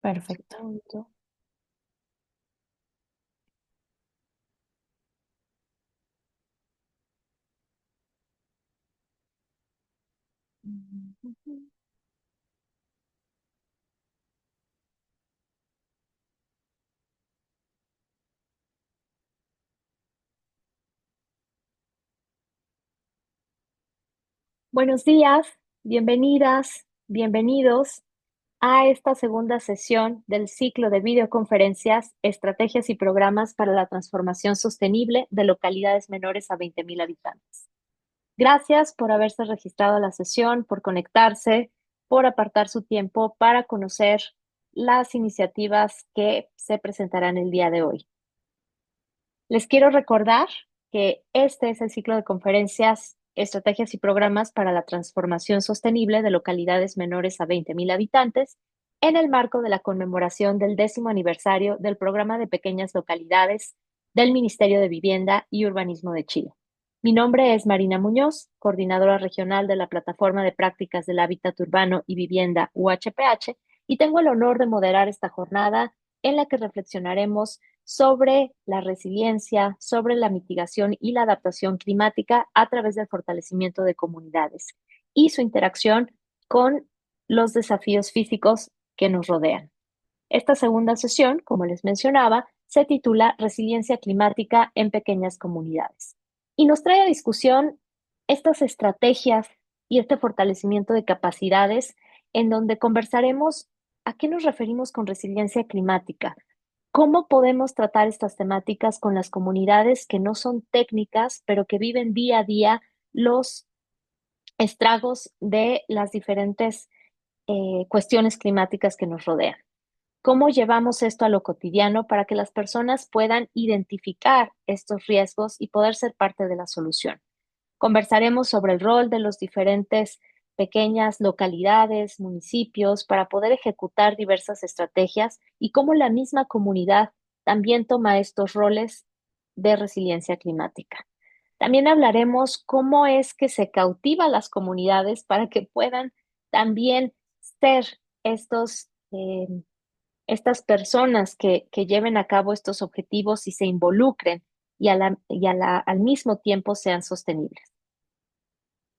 Perfecto. Segundo. Buenos días, bienvenidas, bienvenidos a esta segunda sesión del ciclo de videoconferencias, estrategias y programas para la transformación sostenible de localidades menores a 20,000 habitantes. Gracias por haberse registrado a la sesión, por conectarse, por apartar su tiempo para conocer las iniciativas que se presentarán el día de hoy. Les quiero recordar que este es el ciclo de conferencias, estrategias y programas para la transformación sostenible de localidades menores a 20,000 habitantes en el marco de la conmemoración del 10º aniversario del Programa de Pequeñas Localidades del Ministerio de Vivienda y Urbanismo de Chile. Mi nombre es Marina Muñoz, coordinadora regional de la Plataforma de Prácticas del Hábitat Urbano y Vivienda UHPH, y tengo el honor de moderar esta jornada en la que reflexionaremos sobre la resiliencia, sobre la mitigación y la adaptación climática a través del fortalecimiento de comunidades y su interacción con los desafíos físicos que nos rodean. Esta segunda sesión, como les mencionaba, se titula Resiliencia climática en pequeñas comunidades y nos trae a discusión estas estrategias y este fortalecimiento de capacidades en donde conversaremos a qué nos referimos con resiliencia climática. ¿Cómo podemos tratar estas temáticas con las comunidades que no son técnicas, pero que viven día a día los estragos de las diferentes cuestiones climáticas que nos rodean? ¿Cómo llevamos esto a lo cotidiano para que las personas puedan identificar estos riesgos y poder ser parte de la solución? Conversaremos sobre el rol de los diferentes pequeñas localidades, municipios, para poder ejecutar diversas estrategias y cómo la misma comunidad también toma estos roles de resiliencia climática. También hablaremos cómo es que se cautiva a las comunidades para que puedan también ser estos, estas personas que lleven a cabo estos objetivos y se involucren al mismo tiempo sean sostenibles.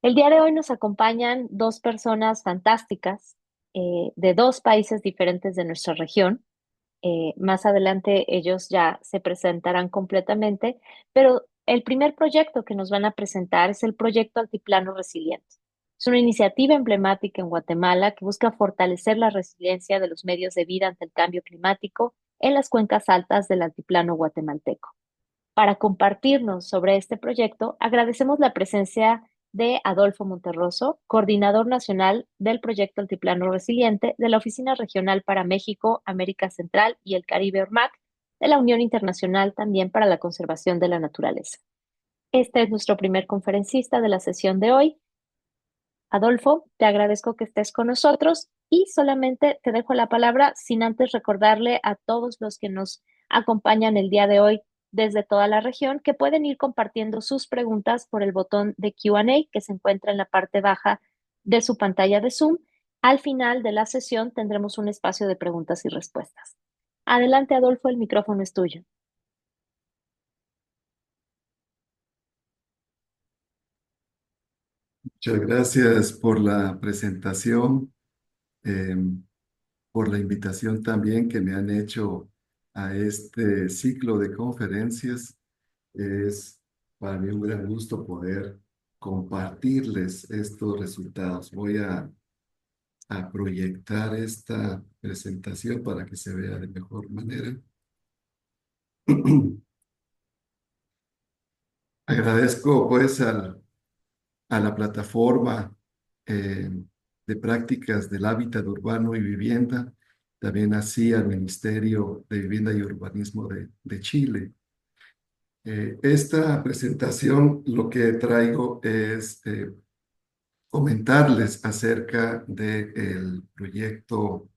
El día de hoy nos acompañan dos personas fantásticas de dos países diferentes de nuestra región. Más adelante ellos ya se presentarán completamente, pero el primer proyecto que nos van a presentar es el proyecto Altiplano Resiliente. Es una iniciativa emblemática en Guatemala que busca fortalecer la resiliencia de los medios de vida ante el cambio climático en las cuencas altas del altiplano guatemalteco. Para compartirnos sobre este proyecto, agradecemos la presencia de Adolfo Monterroso, coordinador nacional del proyecto Altiplano Resiliente de la Oficina Regional para México, América Central y el Caribe ORMAC de la Unión Internacional también para la Conservación de la Naturaleza. Este es nuestro primer conferencista de la sesión de hoy. Adolfo, te agradezco que estés con nosotros y solamente te dejo la palabra sin antes recordarle a todos los que nos acompañan el día de hoy desde toda la región que pueden ir compartiendo sus preguntas por el botón de Q&A que se encuentra en la parte baja de su pantalla de Zoom. Al final de la sesión tendremos un espacio de preguntas y respuestas. Adelante, Adolfo, el micrófono es tuyo. Muchas gracias por la presentación, eh, por la invitación también que me han hecho a este ciclo de conferencias. Es para mí un gran gusto poder compartirles estos resultados. Voy a proyectar esta presentación para que se vea de mejor manera. Agradezco pues a la plataforma eh, de prácticas del hábitat urbano y vivienda, también así al Ministerio de Vivienda y Urbanismo de Chile. Esta presentación lo que traigo es comentarles acerca del proyecto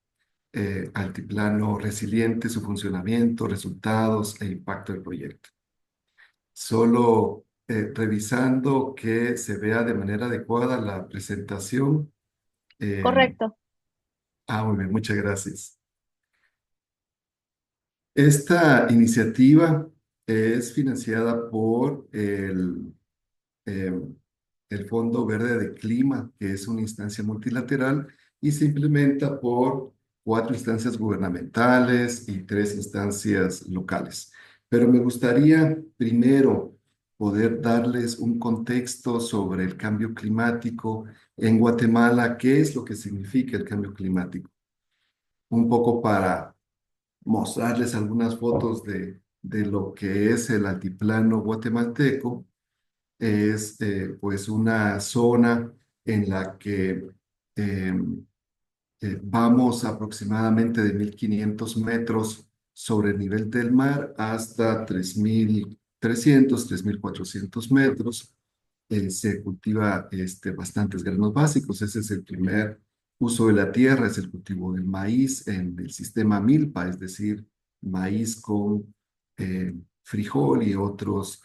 Altiplano Resiliente, su funcionamiento, resultados e impacto del proyecto. Solo revisando que se vea de manera adecuada la presentación. Eh, Correcto. Muy bien, muchas gracias. Esta iniciativa es financiada por eh, el Fondo Verde de Clima, que es una instancia multilateral, y se implementa por cuatro instancias gubernamentales y tres instancias locales. Pero me gustaría primero poder darles un contexto sobre el cambio climático en Guatemala, qué es lo que significa el cambio climático, un poco para mostrarles algunas fotos de lo que es el altiplano guatemalteco. Es pues una zona en la que eh, vamos aproximadamente de 1500 metros sobre el nivel del mar hasta 3400 metros. Se cultiva bastantes granos básicos. Ese es el primer uso de la tierra, es el cultivo del maíz en el sistema milpa, es decir, maíz con frijol y otros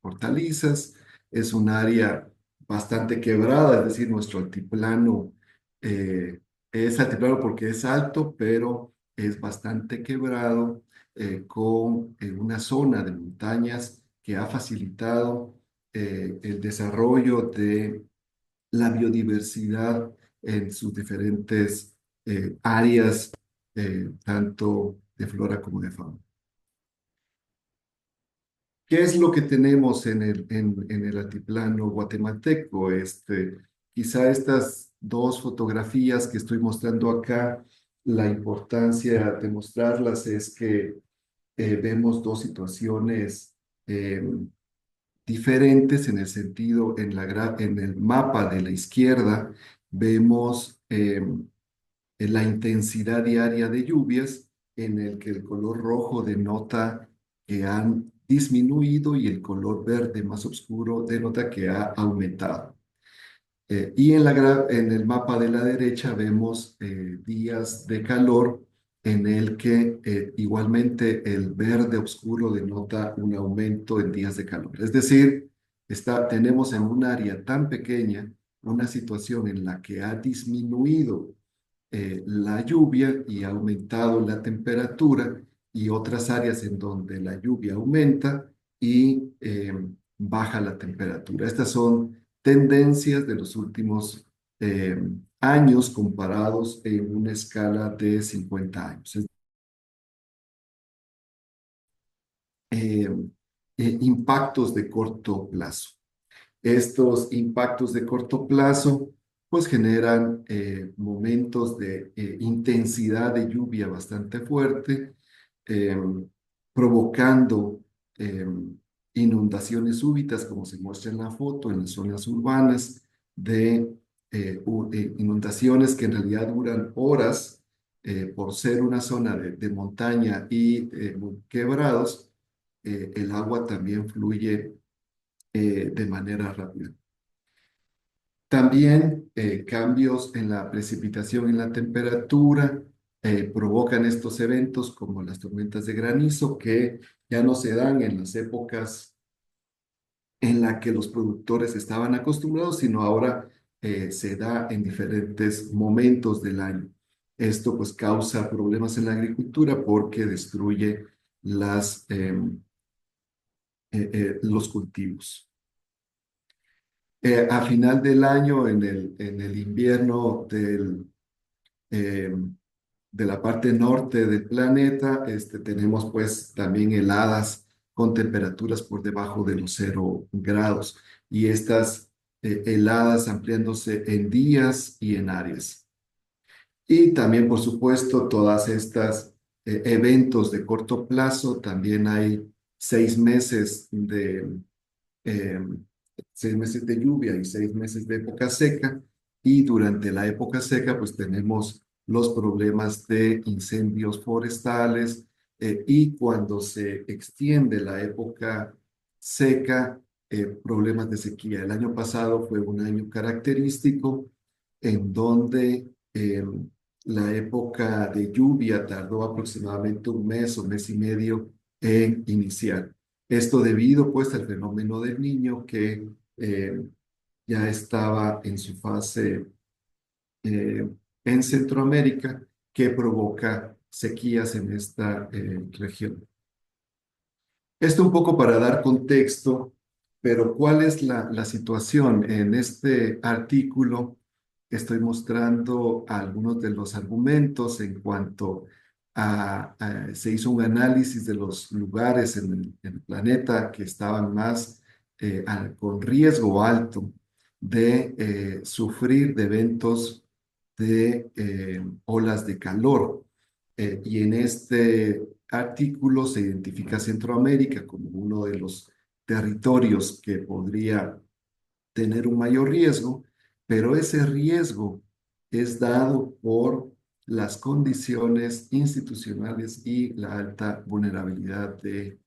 hortalizas. Es un área bastante quebrada, es decir, nuestro altiplano eh, es altiplano porque es alto, pero es bastante quebrado, con una zona de montañas que ha facilitado el desarrollo de la biodiversidad en sus diferentes áreas, tanto de flora como de fauna. ¿Qué es lo que tenemos en el altiplano guatemalteco? Quizá estas dos fotografías que estoy mostrando acá, la importancia de mostrarlas es que vemos dos situaciones eh, diferentes en el sentido, en el mapa de la izquierda vemos la intensidad diaria de lluvias, en el que el color rojo denota que han disminuido y el color verde más oscuro denota que ha aumentado. Y en el mapa de la derecha vemos días de calor en el que igualmente el verde oscuro denota un aumento en días de calor. Es decir, tenemos en un área tan pequeña una situación en la que ha disminuido la lluvia y ha aumentado la temperatura, y otras áreas en donde la lluvia aumenta y baja la temperatura. Estas son tendencias de los últimos eh, años comparados en una escala de 50 años. Eh, Impactos de corto plazo. Estos impactos de corto plazo pues generan momentos de intensidad de lluvia bastante fuerte, eh, provocando eh, inundaciones súbitas, como se muestra en la foto, en las zonas urbanas, inundaciones que en realidad duran horas, por ser una zona de montaña y muy quebrados. El agua también fluye de manera rápida. También cambios en la precipitación y la temperatura provocan estos eventos como las tormentas de granizo, que ya no se dan en las épocas en las que los productores estaban acostumbrados, sino ahora se da en diferentes momentos del año. Esto pues causa problemas en la agricultura porque destruye los cultivos. A final del año, en el invierno eh, de la parte norte del planeta, tenemos pues también heladas con temperaturas por debajo de los 0 grados, y estas heladas ampliándose en días y en áreas. Y también, por supuesto, todas estas eventos de corto plazo, también hay 6 meses eh, 6 meses de lluvia y 6 meses de época seca. Y durante la época seca, pues tenemos los problemas de incendios forestales, y cuando se extiende la época seca, problemas de sequía. El año pasado fue un año característico en donde la época de lluvia tardó aproximadamente un mes o mes y medio en iniciar. Esto debido pues al fenómeno del Niño, que eh, ya estaba en su fase eh, en Centroamérica, que provoca sequías en esta región. Esto un poco para dar contexto, pero ¿cuál es la situación? En este artículo estoy mostrando algunos de los argumentos en cuanto se hizo un análisis de los lugares en el planeta que estaban más con riesgo alto de sufrir de eventos de olas de calor. Y en este artículo se identifica Centroamérica como uno de los territorios que podría tener un mayor riesgo, pero ese riesgo es dado por las condiciones institucionales y la alta vulnerabilidad de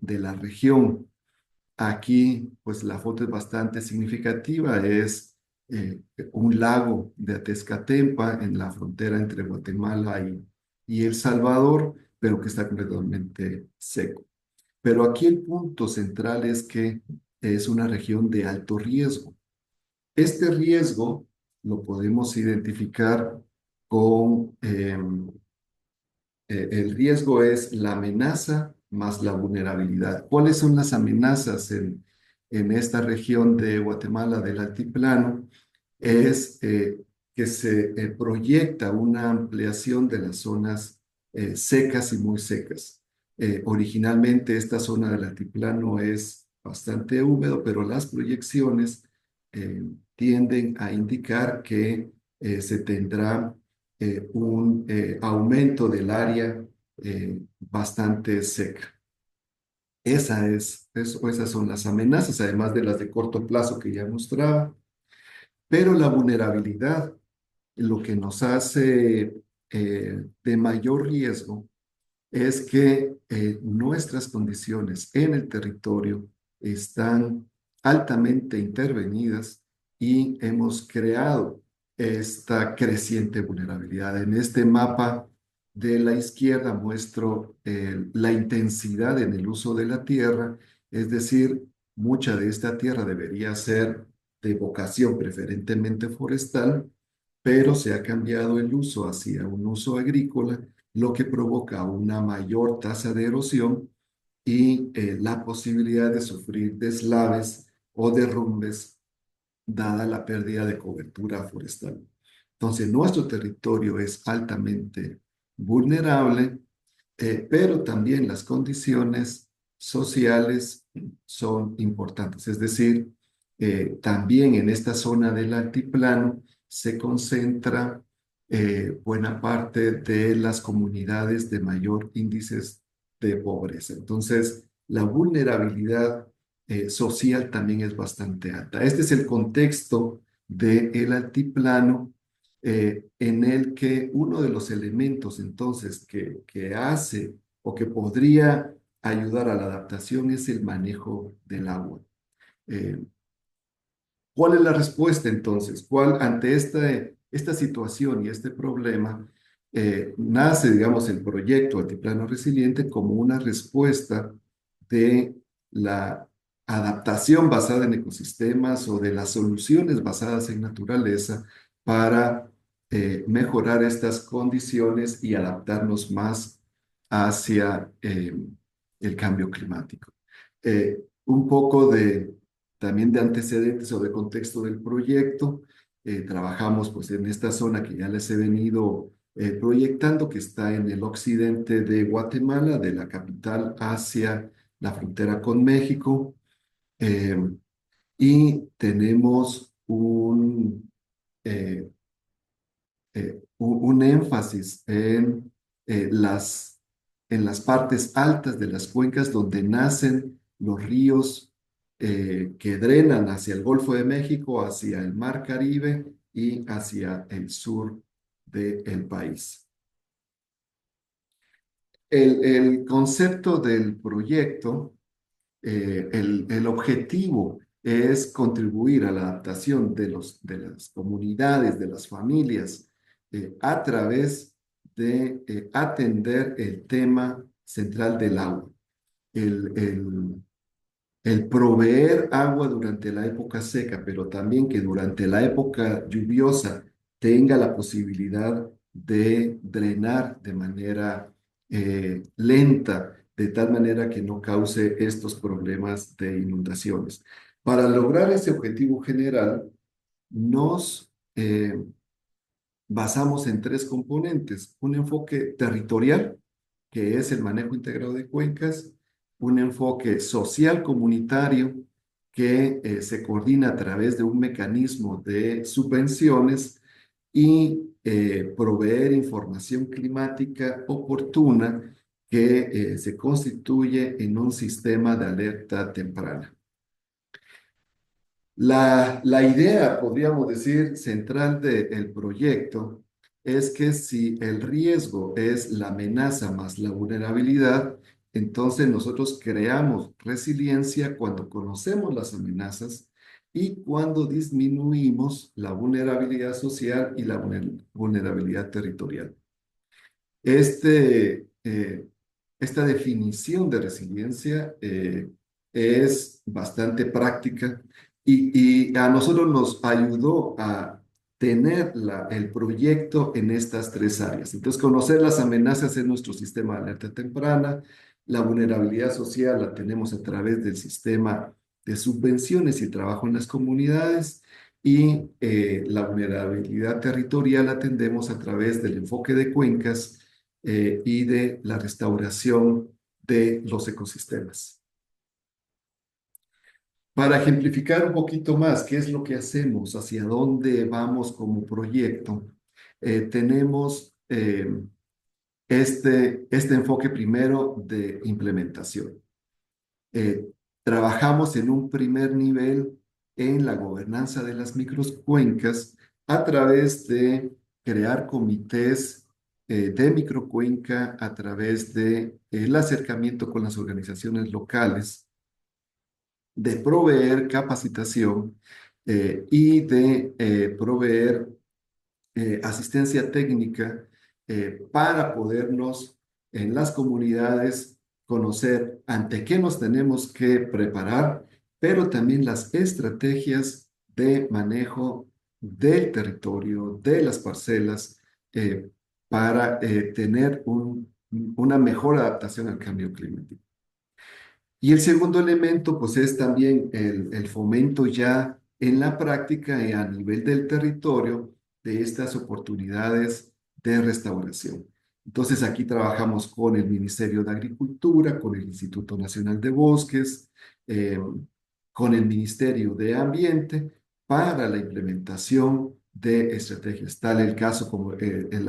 la región. Aquí, pues la foto es bastante significativa, es un lago de Atezcatempa en la frontera entre Guatemala y El Salvador, pero que está completamente seco. Pero aquí el punto central es que es una región de alto riesgo. Este riesgo lo podemos identificar con el riesgo es la amenaza más la vulnerabilidad. ¿Cuáles son las amenazas en esta región de Guatemala del altiplano? Es que se proyecta una ampliación de las zonas secas y muy secas. Originalmente esta zona del altiplano es bastante húmedo, pero las proyecciones tienden a indicar que se tendrá un aumento del área bastante seca. Esas son las amenazas, además de las de corto plazo que ya mostraba. Pero la vulnerabilidad, lo que nos hace de mayor riesgo es que nuestras condiciones en el territorio están altamente intervenidas y hemos creado esta creciente vulnerabilidad. En este mapa de la izquierda muestro la intensidad en el uso de la tierra, es decir, mucha de esta tierra debería ser de vocación preferentemente forestal, pero se ha cambiado el uso hacia un uso agrícola, lo que provoca una mayor tasa de erosión y la posibilidad de sufrir deslaves o derrumbes dada la pérdida de cobertura forestal. Entonces, nuestro territorio es altamente vulnerable, pero también las condiciones sociales son importantes. Es decir, también en esta zona del altiplano se concentra buena parte de las comunidades de mayor índices de pobreza. Entonces, la vulnerabilidad social también es bastante alta. Este es el contexto del altiplano en el que uno de los elementos entonces que hace o que podría ayudar a la adaptación es el manejo del agua. Eh, ¿Cuál es la respuesta entonces? ¿Cuál ante esta situación y este problema nace, digamos, el proyecto Altiplano Resiliente como una respuesta de la adaptación basada en ecosistemas o de las soluciones basadas en naturaleza para mejorar estas condiciones y adaptarnos más hacia el cambio climático? Un poco también de antecedentes o de contexto del proyecto. Trabajamos pues en esta zona que ya les he venido proyectando, que está en el occidente de Guatemala, de la capital hacia la frontera con México. Eh, y tenemos eh, un énfasis en las partes altas de las cuencas donde nacen los ríos que drenan hacia el Golfo de México, hacia el Mar Caribe y hacia el sur del país. El concepto del proyecto, el objetivo es contribuir a la adaptación de las comunidades, de las familias, a través de atender el tema central del agua, el, el, el proveer agua durante la época seca, pero también que durante la época lluviosa tenga la posibilidad de drenar de manera lenta, de tal manera que no cause estos problemas de inundaciones. Para lograr ese objetivo general, nos basamos en tres componentes: un enfoque territorial, que es el manejo integrado de cuencas; un enfoque social comunitario, que se coordina a través de un mecanismo de subvenciones; y proveer información climática oportuna, que se constituye en un sistema de alerta temprana. La idea, podríamos decir, central del proyecto es que si el riesgo es la amenaza más la vulnerabilidad, entonces nosotros creamos resiliencia cuando conocemos las amenazas y cuando disminuimos la vulnerabilidad social y la vulnerabilidad territorial. Este, esta definición de resiliencia es bastante práctica y a nosotros nos ayudó a tener el proyecto en estas tres áreas. Entonces, conocer las amenazas en nuestro sistema de alerta temprana; la vulnerabilidad social la tenemos a través del sistema de subvenciones y trabajo en las comunidades; y la vulnerabilidad territorial la atendemos a través del enfoque de cuencas y de la restauración de los ecosistemas. Para ejemplificar un poquito más qué es lo que hacemos, hacia dónde vamos como proyecto, tenemos este enfoque primero de implementación. Eh, Trabajamos en un primer nivel en la gobernanza de las microcuencas a través de crear comités de microcuenca, a través de el acercamiento con las organizaciones locales, de proveer capacitación y de proveer asistencia técnica para podernos en las comunidades conocer ante qué nos tenemos que preparar, pero también las estrategias de manejo del territorio, de las parcelas, para tener una mejor adaptación al cambio climático. Y el segundo elemento, pues, es también el fomento ya en la práctica y a nivel del territorio de estas oportunidades de restauración. Entonces, aquí trabajamos con el Ministerio de Agricultura, con el Instituto Nacional de Bosques, eh, con el Ministerio de Ambiente para la implementación de estrategias. Tal el caso como en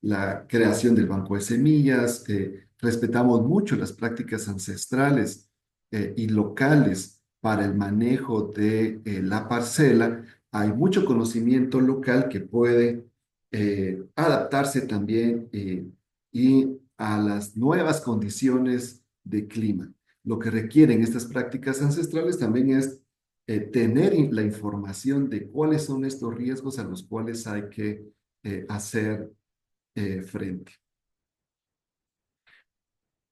la creación del banco de semillas. Respetamos mucho las prácticas ancestrales y locales para el manejo de la parcela. Hay mucho conocimiento local que puede adaptarse también y a las nuevas condiciones de clima. Lo que requieren estas prácticas ancestrales también es tener la información de cuáles son estos riesgos a los cuales hay que hacer frente.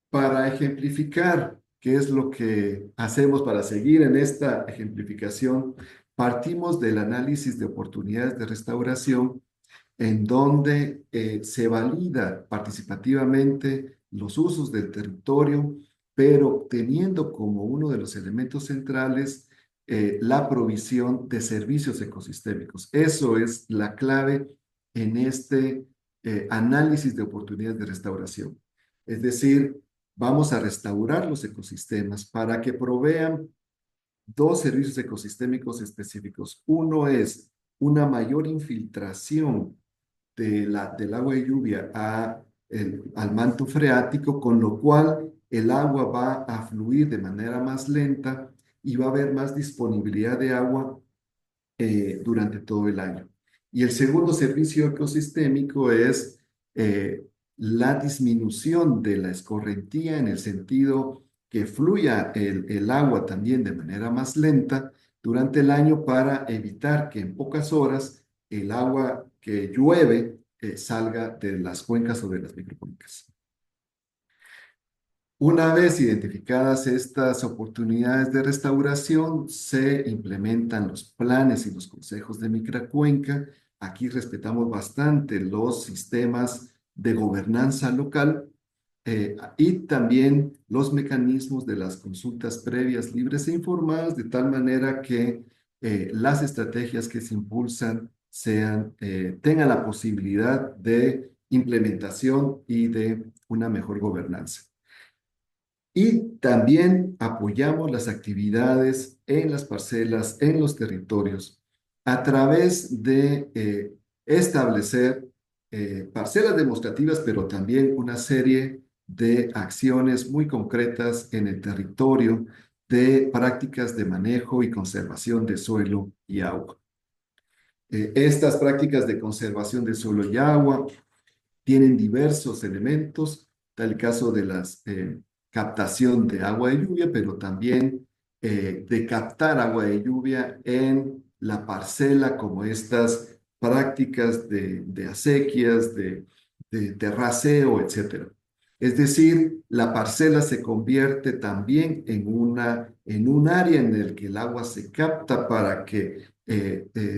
Para ejemplificar qué es lo que hacemos para seguir en esta ejemplificación, partimos del análisis de oportunidades de restauración, en donde se valida participativamente los usos del territorio, pero teniendo como uno de los elementos centrales la provisión de servicios ecosistémicos. Eso es la clave en este análisis de oportunidades de restauración. Es decir, vamos a restaurar los ecosistemas para que provean dos servicios ecosistémicos específicos. Uno es una mayor infiltración del agua de lluvia al manto freático, con lo cual el agua va a fluir de manera más lenta y va a haber más disponibilidad de agua durante todo el año. Y el segundo servicio ecosistémico es la disminución de la escorrentía, en el sentido que fluya el agua también de manera más lenta durante el año, para evitar que en pocas horas el agua que llueve salga de las cuencas o de las microcuencas. Una vez identificadas estas oportunidades de restauración, se implementan los planes y los consejos de microcuenca Aquí respetamos bastante los sistemas de gobernanza local y también los mecanismos de las consultas previas, libres e informadas, de tal manera que las estrategias que se impulsan tengan la posibilidad de implementación y de una mejor gobernanza. Y también apoyamos las actividades en las parcelas, en los territorios, a través de establecer parcelas demostrativas, pero también una serie de acciones muy concretas en el territorio de prácticas de manejo y conservación de suelo y agua. Estas prácticas de conservación de suelo y agua tienen diversos elementos, tal el caso de la captación de agua de lluvia, pero también de captar agua de lluvia en la parcela, como estas prácticas de acequias, de terraceo, etcétera. Es decir, la parcela se convierte también en un área en el que el agua se capta para que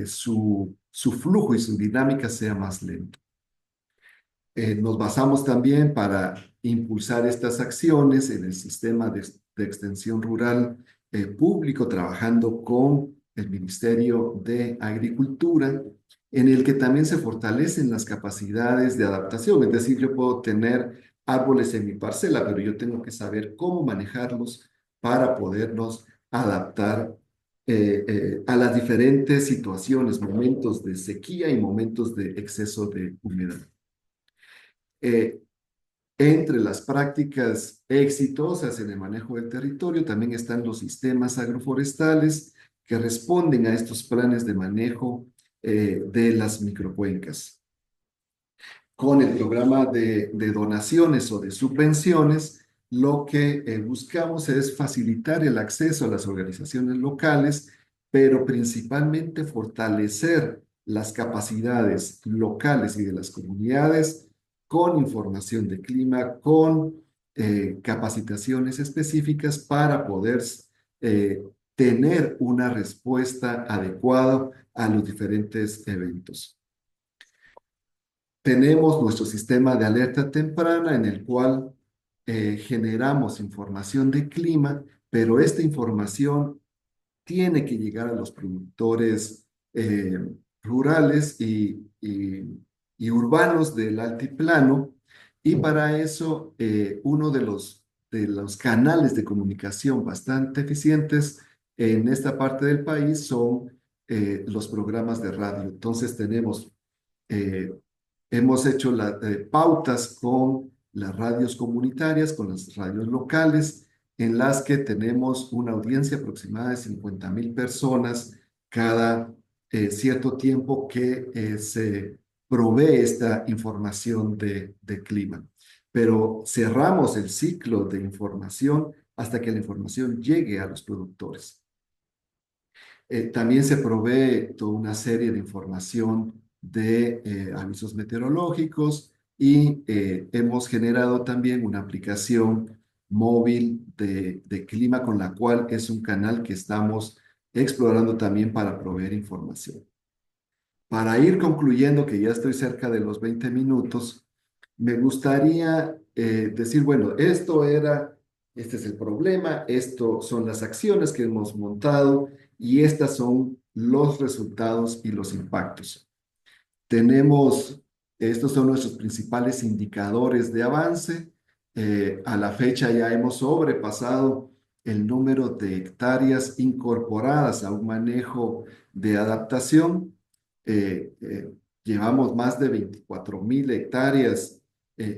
su flujo y su dinámica sea más lento. Nos basamos también para impulsar estas acciones en el sistema de extensión rural público, trabajando con el Ministerio de Agricultura, en el que también se fortalecen las capacidades de adaptación. Es decir, yo puedo tener árboles en mi parcela, pero yo tengo que saber cómo manejarlos para podernos adaptar a las diferentes situaciones, momentos de sequía y momentos de exceso de humedad. Eh, Entre las prácticas exitosas en el manejo del territorio también están los sistemas agroforestales que responden a estos planes de manejo de las microcuencas. Con el programa de donaciones o de subvenciones, lo que buscamos es facilitar el acceso a las organizaciones locales, pero principalmente fortalecer las capacidades locales y de las comunidades con información de clima, con capacitaciones específicas para poder eh, tener una respuesta adecuada a los diferentes eventos. Tenemos nuestro sistema de alerta temprana en el cual generamos información de clima, pero esta información tiene que llegar a los productores rurales y urbanos del altiplano. Y para eso, uno de los canales de comunicación bastante eficientes en esta parte del país son los programas de radio. Entonces tenemos eh, hemos hecho pautas con las radios comunitarias, con las radios locales, en las que tenemos una audiencia aproximada de 50.000 personas cada cierto tiempo que se provee esta información de clima. Pero cerramos el ciclo de información hasta que la información llegue a los productores. También se provee toda una serie de información de avisos meteorológicos y hemos generado también una aplicación móvil de clima con la cual es un canal que estamos explorando también para proveer información. Para ir concluyendo, que ya estoy cerca de los 20 minutos, me gustaría decir, bueno, este es el problema, esto son las acciones que hemos montado y estas son los resultados y los impactos. Tenemos, estos son nuestros principales indicadores de avance. A la fecha ya hemos sobrepasado el número de hectáreas incorporadas a un manejo de adaptación. Eh, eh, Llevamos más de 24.000 hectáreas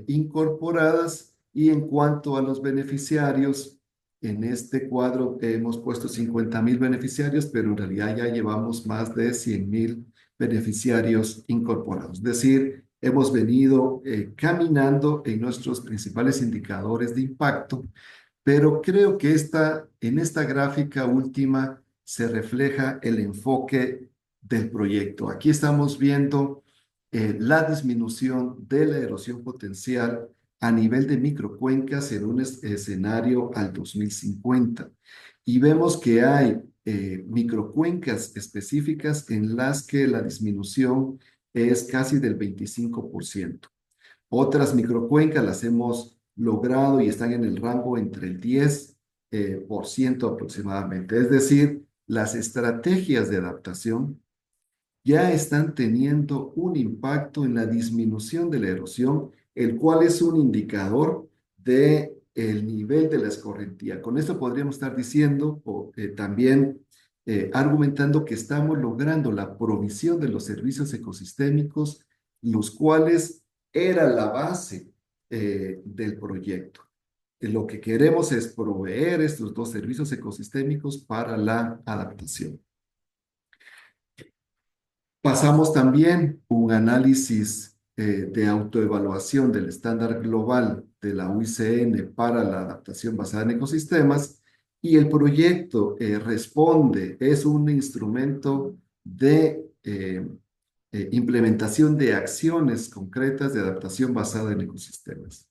incorporadas y en cuanto a los beneficiarios, en este cuadro hemos puesto 50.000 beneficiarios, pero en realidad ya llevamos más de 100.000 beneficiarios incorporados. Es decir, hemos venido caminando en nuestros principales indicadores de impacto, pero creo que en esta gráfica última se refleja el enfoque del proyecto. Aquí estamos viendo la disminución de la erosión potencial a nivel de microcuencas en un escenario al 2050. y vemos que hay microcuencas específicas en las que la disminución es casi del 25%. Otras microcuencas las hemos logrado y están en el rango entre el 10% aproximadamente. Es decir, las estrategias de adaptación ya están teniendo un impacto en la disminución de la erosión, el cual es un indicador de el nivel de la escorrentía. Con esto podríamos estar diciendo o también argumentando que estamos logrando la provisión de los servicios ecosistémicos, los cuales era la base del proyecto. Lo que queremos es proveer estos dos servicios ecosistémicos para la adaptación. Pasamos también un análisis de autoevaluación del estándar global de la UICN para la adaptación basada en ecosistemas y el proyecto responde, es un instrumento de implementación de acciones concretas de adaptación basada en ecosistemas.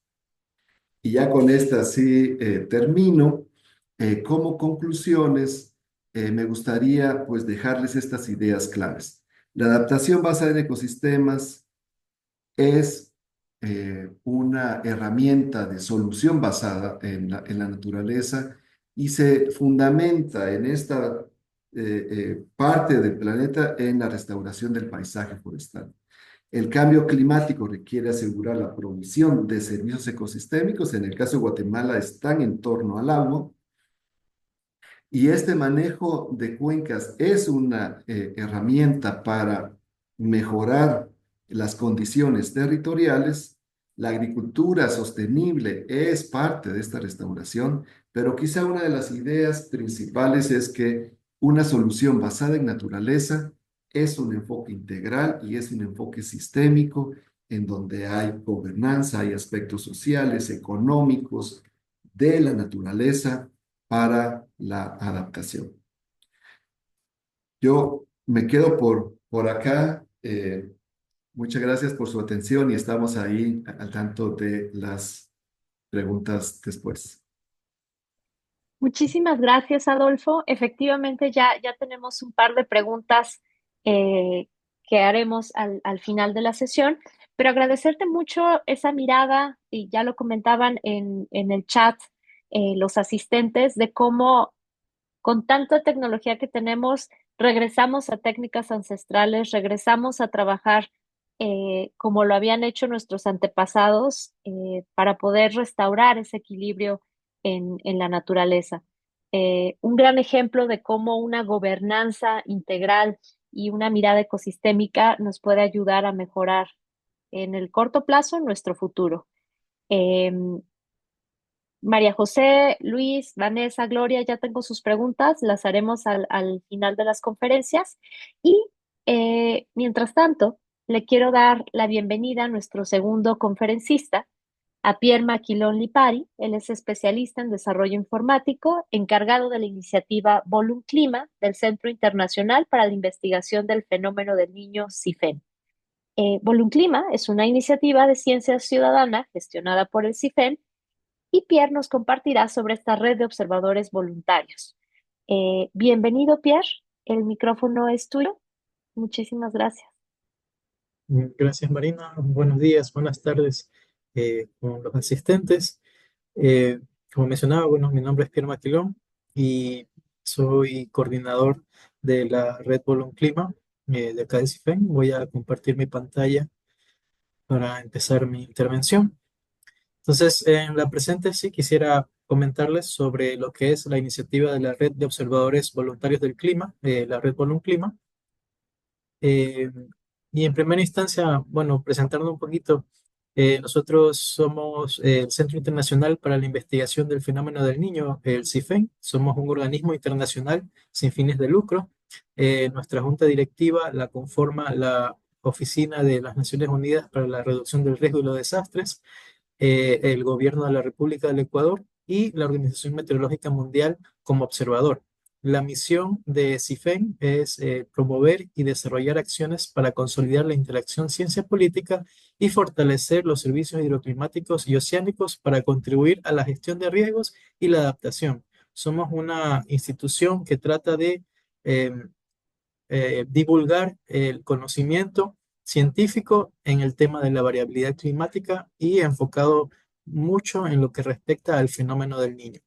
Y ya con esta sí termino. Como conclusiones, me gustaría pues dejarles estas ideas claves. La adaptación basada en ecosistemas es una herramienta de solución basada en la naturaleza y se fundamenta en esta parte del planeta en la restauración del paisaje forestal. El cambio climático requiere asegurar la provisión de servicios ecosistémicos. En el caso de Guatemala están en torno al agua. Y este manejo de cuencas es una herramienta para mejorar las condiciones territoriales. La agricultura sostenible es parte de esta restauración, pero quizá una de las ideas principales es que una solución basada en naturaleza es un enfoque integral y es un enfoque sistémico en donde hay gobernanza, hay aspectos sociales, económicos de la naturaleza para la adaptación. Yo me quedo por acá. Muchas gracias por su atención y estamos ahí al tanto de las preguntas después. Muchísimas gracias, Adolfo. Efectivamente, ya tenemos un par de preguntas eh, que haremos al final de la sesión, pero agradecerte mucho esa mirada, y ya lo comentaban en el chat los asistentes, de cómo con tanta tecnología que tenemos, regresamos a técnicas ancestrales, regresamos a trabajar como lo habían hecho nuestros antepasados para poder restaurar ese equilibrio en la naturaleza. Un gran ejemplo de cómo una gobernanza integral y una mirada ecosistémica nos puede ayudar a mejorar en el corto plazo nuestro futuro. Em, María José, Luis, Vanessa, Gloria, ya tengo sus preguntas, las haremos al final de las conferencias. Y mientras tanto, le quiero dar la bienvenida a nuestro segundo conferencista, a Pierre Maquilón Lipari. Él es especialista en desarrollo informático, encargado de la iniciativa Volum Clima del Centro Internacional para la Investigación del Fenómeno del Niño, CIFEN. Volum Clima es una iniciativa de ciencia ciudadana gestionada por el CIFEN, y Pierre nos compartirá sobre esta red de observadores voluntarios. Bienvenido, Pierre. El micrófono es tuyo. Muchísimas gracias. Gracias, Marina. Buenos días, buenas tardes con los asistentes. Eh, Como mencionaba, bueno, mi nombre es Pierre Maquilón y soy coordinador de la red Volum Clima de acá de CIFEN. Voy a compartir mi pantalla para empezar mi intervención. Entonces, en la presente sí quisiera comentarles sobre lo que es la iniciativa de la red de observadores voluntarios del clima, la red Volum Clima. Eh, y en primera instancia, bueno, presentarnos un poquito, nosotros somos el Centro Internacional para la Investigación del Fenómeno del Niño, el CIFEN. Somos un organismo internacional sin fines de lucro. Nuestra junta directiva la conforma la Oficina de las Naciones Unidas para la Reducción del Riesgo y los Desastres, el Gobierno de la República del Ecuador y la Organización Meteorológica Mundial como observador. La misión de CIFEN es promover y desarrollar acciones para consolidar la interacción ciencia-política y fortalecer los servicios hidroclimáticos y oceánicos para contribuir a la gestión de riesgos y la adaptación, somos una institución que trata de em, divulgar el conocimiento científico en el tema de la variabilidad climática y enfocado mucho en lo que respecta al fenómeno del niño.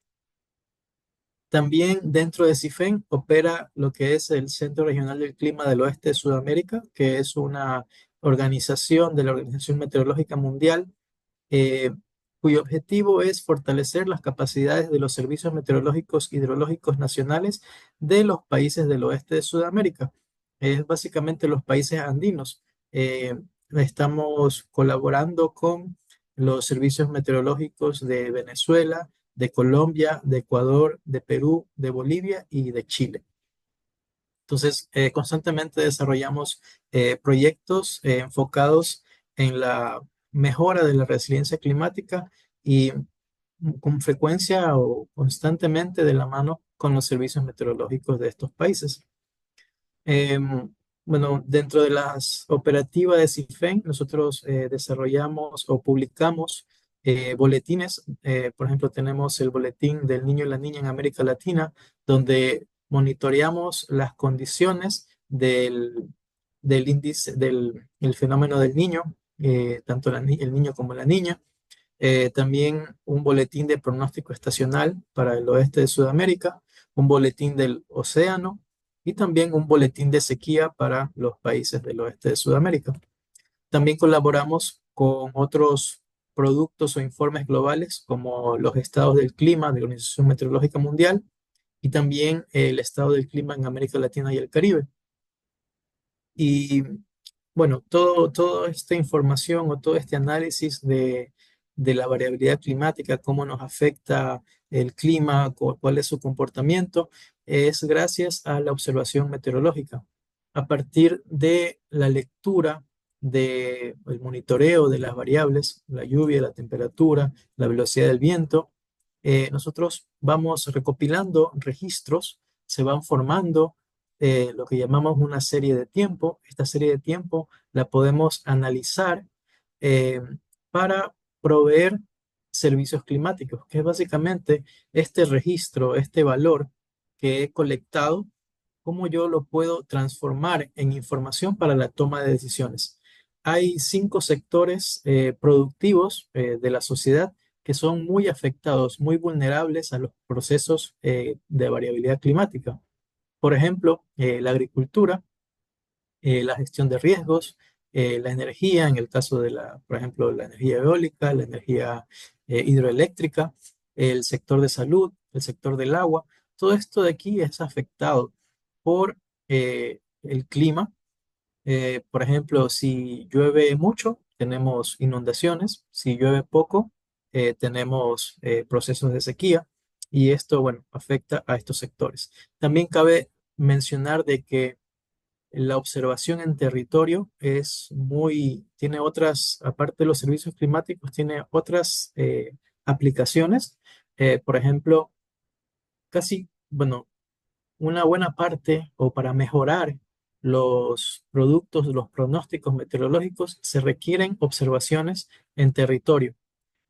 También dentro de CIFEN opera lo que es el Centro Regional del Clima del Oeste de Sudamérica, que es una organización de la Organización Meteorológica Mundial, eh, cuyo objetivo es fortalecer las capacidades de los servicios meteorológicos hidrológicos nacionales de los países del oeste de Sudamérica. Es básicamente los países andinos. Estamos colaborando con los servicios meteorológicos de Venezuela, de Colombia, de Ecuador, de Perú, de Bolivia y de Chile. Entonces, constantemente desarrollamos proyectos enfocados en la mejora de la resiliencia climática y con frecuencia o constantemente de la mano con los servicios meteorológicos de estos países. Bueno, dentro de las operativas de CIFEN, nosotros desarrollamos o publicamos boletines. Por ejemplo, tenemos el boletín del niño y la niña en América Latina, donde monitoreamos las condiciones del índice el fenómeno del niño, tanto el niño como la niña. También un boletín de pronóstico estacional para el oeste de Sudamérica, un boletín del océano y también un boletín de sequía para los países del oeste de Sudamérica. También colaboramos con otros productos o informes globales como los estados del clima de la Organización Meteorológica Mundial y también el estado del clima en América Latina y el Caribe. Y bueno, toda esta información o todo este análisis de la variabilidad climática, cómo nos afecta el clima, cuál es su comportamiento, es gracias a la observación meteorológica. A partir de la lectura del monitoreo de las variables, la lluvia, la temperatura, la velocidad del viento, nosotros vamos recopilando registros, se van formando lo que llamamos una serie de tiempo. Esta serie de tiempo la podemos analizar eh, para proveer servicios climáticos, que es básicamente este registro, este valor que he colectado, cómo yo lo puedo transformar en información para la toma de decisiones. Hay 5 sectores productivos de la sociedad que son muy afectados, muy vulnerables a los procesos de variabilidad climática. Por ejemplo, la agricultura, la gestión de riesgos, la energía, en el caso de por ejemplo, la energía eólica, la energía hidroeléctrica, el sector de salud, el sector del agua. Todo esto de aquí es afectado por el clima. Por ejemplo, si llueve mucho, tenemos inundaciones. Si llueve poco, tenemos procesos de sequía. Y esto, bueno, afecta a estos sectores. También cabe mencionar de que la observación en territorio tiene otras, aparte de los servicios climáticos, tiene otras aplicaciones. Por ejemplo, bueno, una buena parte o para mejorar los productos, los pronósticos meteorológicos, se requieren observaciones en territorio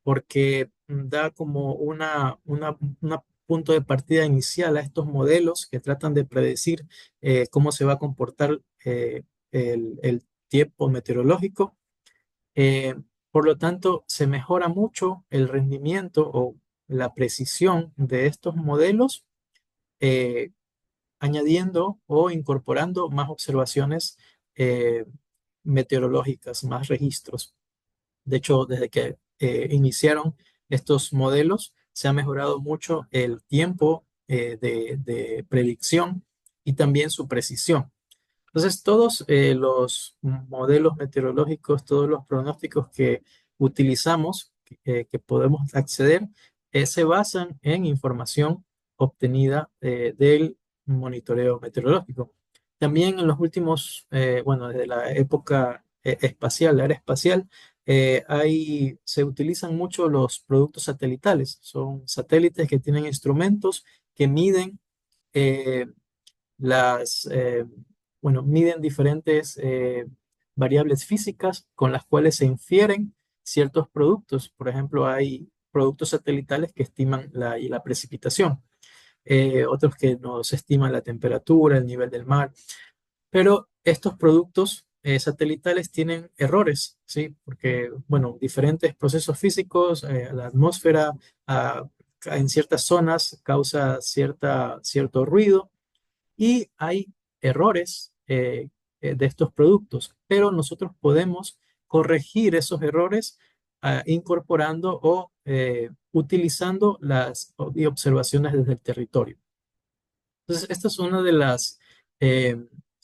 porque da como una punto de partida inicial a estos modelos que tratan de predecir cómo se va a comportar el tiempo meteorológico. Eh, por lo tanto, se mejora mucho el rendimiento o la precisión de estos modelos, eh, añadiendo o incorporando más observaciones eh, meteorológicas, más registros. De hecho, desde que iniciaron estos modelos, se ha mejorado mucho el tiempo de predicción y también su precisión. Entonces, todos los modelos meteorológicos, todos los pronósticos que utilizamos, que podemos acceder, se basan en información obtenida del monitoreo meteorológico. También en los últimos, bueno, desde la época espacial, la era espacial, se utilizan mucho los productos satelitales. Son satélites que tienen instrumentos que miden eh, las, eh, bueno, miden diferentes variables físicas con las cuales se infieren ciertos productos. Por ejemplo, hay productos satelitales que estiman y la precipitación. otros que nos estiman la temperatura, el nivel del mar. Pero estos productos satelitales tienen errores, ¿sí? Porque, bueno, diferentes procesos físicos, la atmósfera ah, en ciertas zonas causa cierto ruido y hay errores de estos productos, pero nosotros podemos corregir esos errores incorporando o utilizando las observaciones desde el territorio. Entonces, esta es una de las eh,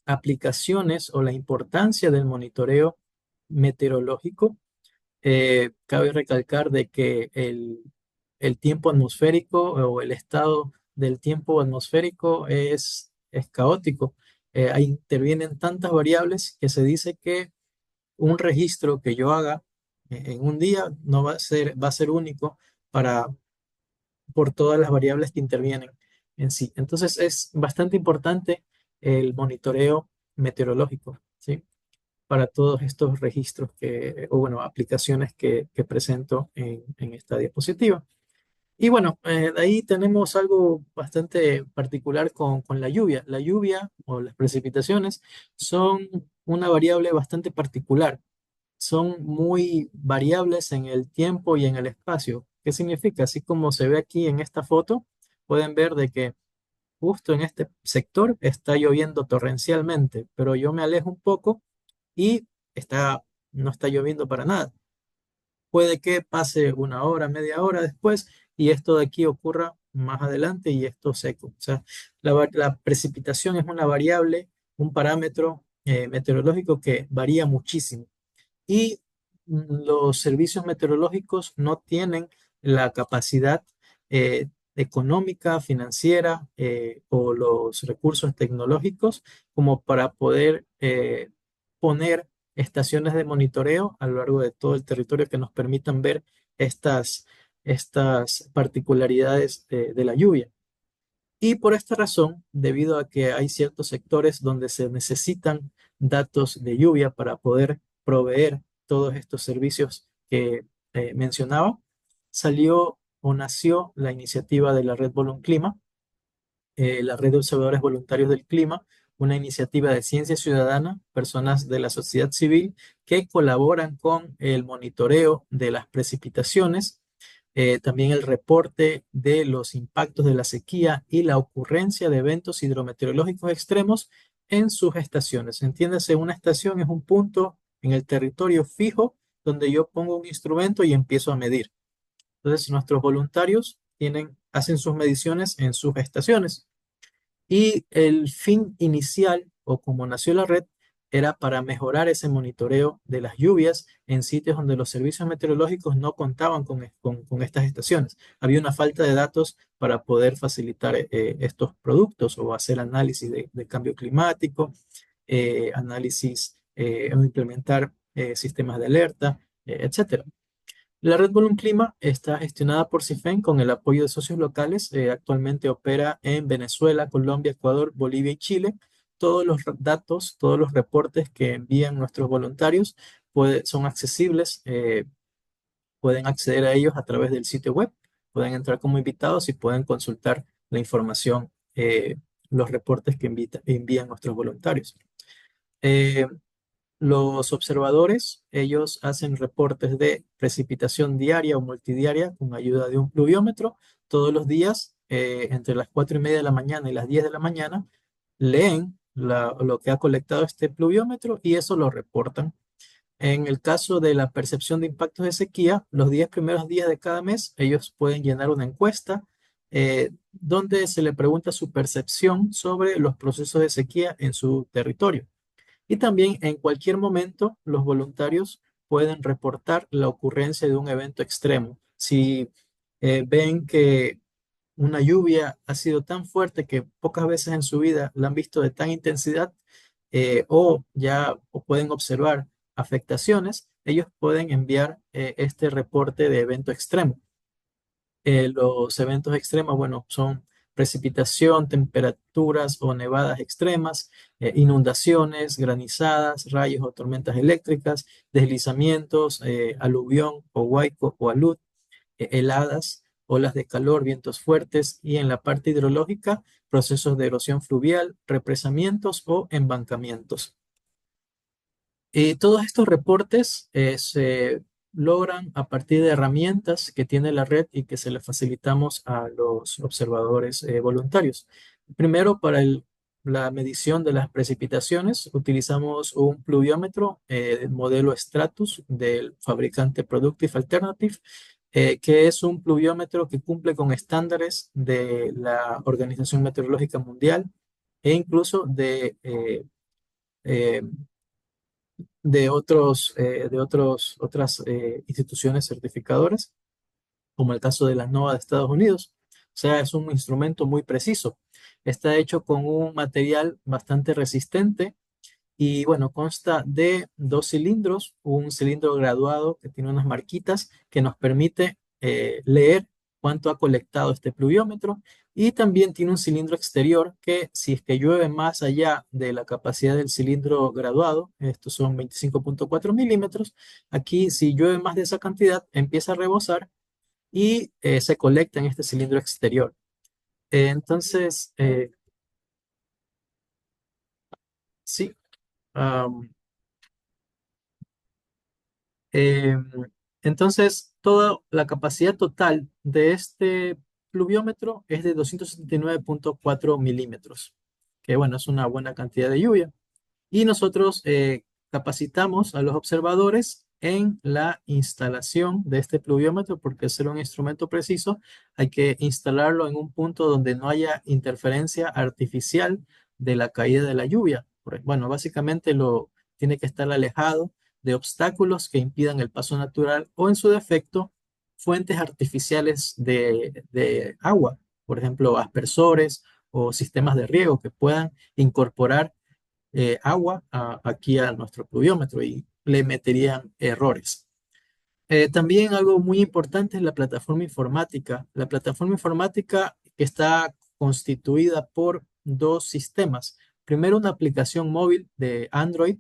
aplicaciones o la importancia del monitoreo meteorológico. Cabe recalcar de que el tiempo atmosférico o el estado del tiempo atmosférico es caótico. Ahí intervienen tantas variables que se dice que un registro que yo haga en un día no va a ser único para por todas las variables que intervienen en sí. Entonces es bastante importante el monitoreo meteorológico, ¿sí? Para todos estos registros o bueno, aplicaciones que presento en esta diapositiva. Y bueno, de ahí tenemos algo bastante particular con la lluvia. La lluvia o las precipitaciones son una variable bastante particular, son muy variables en el tiempo y en el espacio. ¿Qué significa? Así como se ve aquí en esta foto, pueden ver de que justo en este sector está lloviendo torrencialmente, pero yo me alejo un poco y no está lloviendo para nada. Puede que pase una hora, media hora después y esto de aquí ocurra más adelante y esto seco. O sea, la precipitación es una variable, un parámetro meteorológico que varía muchísimo y los servicios meteorológicos no tienen la capacidad económica, financiera o los recursos tecnológicos como para poder poner estaciones de monitoreo a lo largo de todo el territorio que nos permitan ver estas particularidades de la lluvia. Y por esta razón, debido a que hay ciertos sectores donde se necesitan datos de lluvia para poder proveer todos estos servicios que mencionaba, salió o nació la iniciativa de la Red Clima, la Red de Observadores Voluntarios del Clima, una iniciativa de ciencia ciudadana, personas de la sociedad civil que colaboran con el monitoreo de las precipitaciones, también el reporte de los impactos de la sequía y la ocurrencia de eventos hidrometeorológicos extremos en sus estaciones. Entiéndase, una estación es un punto en el territorio fijo donde yo pongo un instrumento y empiezo a medir. Entonces, nuestros voluntarios hacen sus mediciones en sus estaciones. Y el fin inicial, o como nació la red, era para mejorar ese monitoreo de las lluvias en sitios donde los servicios meteorológicos no contaban con estas estaciones. Había una falta de datos para poder facilitar estos productos o hacer análisis de cambio climático, análisis o implementar sistemas de alerta, etcétera. La Red Bull Clima está gestionada por CIFEN con el apoyo de socios locales. Actualmente opera en Venezuela, Colombia, Ecuador, Bolivia y Chile. Todos los datos, todos los reportes que envían nuestros voluntarios son accesibles. Pueden acceder a ellos a través del sitio web. Pueden entrar como invitados y pueden consultar la información, los reportes que envían nuestros voluntarios. Eh, los observadores, ellos hacen reportes de precipitación diaria o multidiaria con ayuda de un pluviómetro. Todos los días, entre las 4:30 de la mañana y las 10 de la mañana, leen lo que ha colectado este pluviómetro y eso lo reportan. En el caso de la percepción de impactos de sequía, los 10 primeros días de cada mes, ellos pueden llenar una encuesta donde se le pregunta su percepción sobre los procesos de sequía en su territorio. Y también en cualquier momento los voluntarios pueden reportar la ocurrencia de un evento extremo. Si ven que una lluvia ha sido tan fuerte que pocas veces en su vida la han visto de tan intensidad o pueden observar afectaciones, ellos pueden enviar este reporte de evento extremo. Los eventos extremos, bueno, son precipitación, temperaturas o nevadas extremas, inundaciones, granizadas, rayos o tormentas eléctricas, deslizamientos, aluvión o huaico o alud, heladas olas de calor, vientos fuertes y en la parte hidrológica, procesos de erosión fluvial, represamientos o embancamientos. Y todos estos reportes se logran a partir de herramientas que tiene la red y que se le facilitamos a los observadores voluntarios. Primero, para la medición de las precipitaciones, utilizamos un pluviómetro modelo Stratus del fabricante Productive Alternative, que es un pluviómetro que cumple con estándares de la Organización Meteorológica Mundial e incluso eh, otras instituciones certificadoras, como el caso de la NOAA de Estados Unidos. O sea, es un instrumento muy preciso. Está hecho con un material bastante resistente y bueno, consta de dos cilindros, un cilindro graduado que tiene unas marquitas que nos permite leer cuánto ha colectado este pluviómetro y también tiene un cilindro exterior que si es que llueve más allá de la capacidad del cilindro graduado, estos son 25,4 milímetros, aquí si llueve más de esa cantidad empieza a rebosar y se colecta en este cilindro exterior. Entonces, sí. am, Eh, entonces, toda la capacidad total de este pluviómetro es de 279,4 milímetros, que bueno, es una buena cantidad de lluvia. Y nosotros capacitamos a los observadores en la instalación de este pluviómetro, porque al ser un instrumento preciso, hay que instalarlo en un punto donde no haya interferencia artificial de la caída de la lluvia. Bueno, básicamente lo tiene que estar alejado de obstáculos que impidan el paso natural o en su defecto, fuentes artificiales de agua, por ejemplo, aspersores o sistemas de riego que puedan incorporar agua aquí a nuestro pluviómetro y le meterían errores. También algo muy importante es la plataforma informática. La plataforma informática que está constituida por dos sistemas. Primero, una aplicación móvil de Android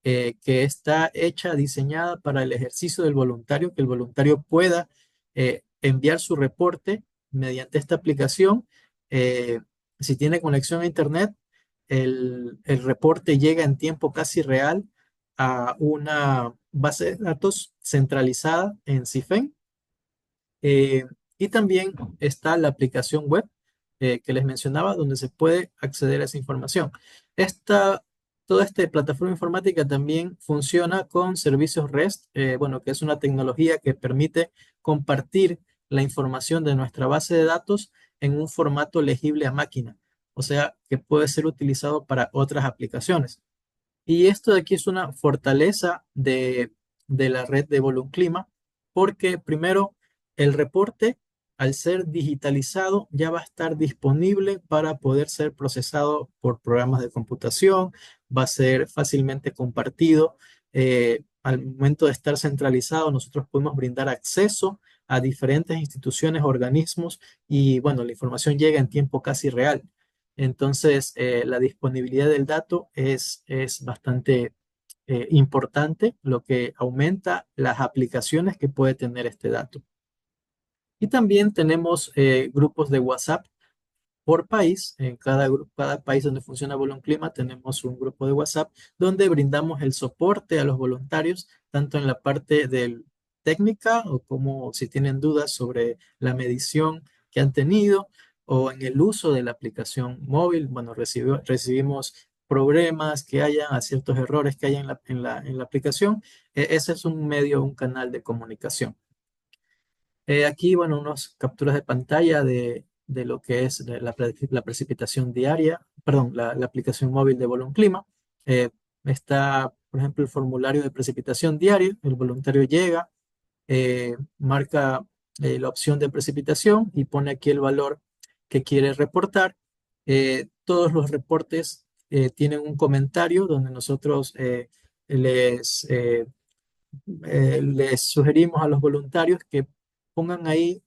que está hecha, diseñada para el ejercicio del voluntario, que el voluntario pueda enviar su reporte mediante esta aplicación. Eh, si tiene conexión a Internet, el reporte llega en tiempo casi real a una base de datos centralizada en CIFEN. eh, y también está la aplicación web que les mencionaba, donde se puede acceder a esa información. Toda esta plataforma informática también funciona con servicios REST, bueno, que es una tecnología que permite compartir la información de nuestra base de datos en un formato legible a máquina, o sea, que puede ser utilizado para otras aplicaciones. Y esto de aquí es una fortaleza de la red de Volunclima, porque primero, el reporte, al ser digitalizado, ya va a estar disponible para poder ser procesado por programas de computación, va a ser fácilmente compartido. Al momento de estar centralizado, nosotros podemos brindar acceso a diferentes instituciones, organismos, y bueno, la información llega en tiempo casi real. Entonces, la disponibilidad del dato es bastante importante, lo que aumenta las aplicaciones que puede tener este dato. Y también tenemos grupos de WhatsApp por país. En cada país donde funciona Clima tenemos un grupo de WhatsApp donde brindamos el soporte a los voluntarios, tanto en la parte del técnica o como si tienen dudas sobre la medición que han tenido o en el uso de la aplicación móvil. Bueno, recibimos problemas que hayan, a ciertos errores que haya en la aplicación. Ese es un medio, un canal de comunicación. Aquí, bueno, unas capturas de pantalla de lo que es la precipitación diaria, perdón, la aplicación móvil de Clima. Está, por ejemplo, el formulario de precipitación diaria. El voluntario llega, marca la opción de precipitación y pone aquí el valor que quiere reportar. Todos los reportes tienen un comentario donde nosotros les sugerimos a los voluntarios que pongan ahí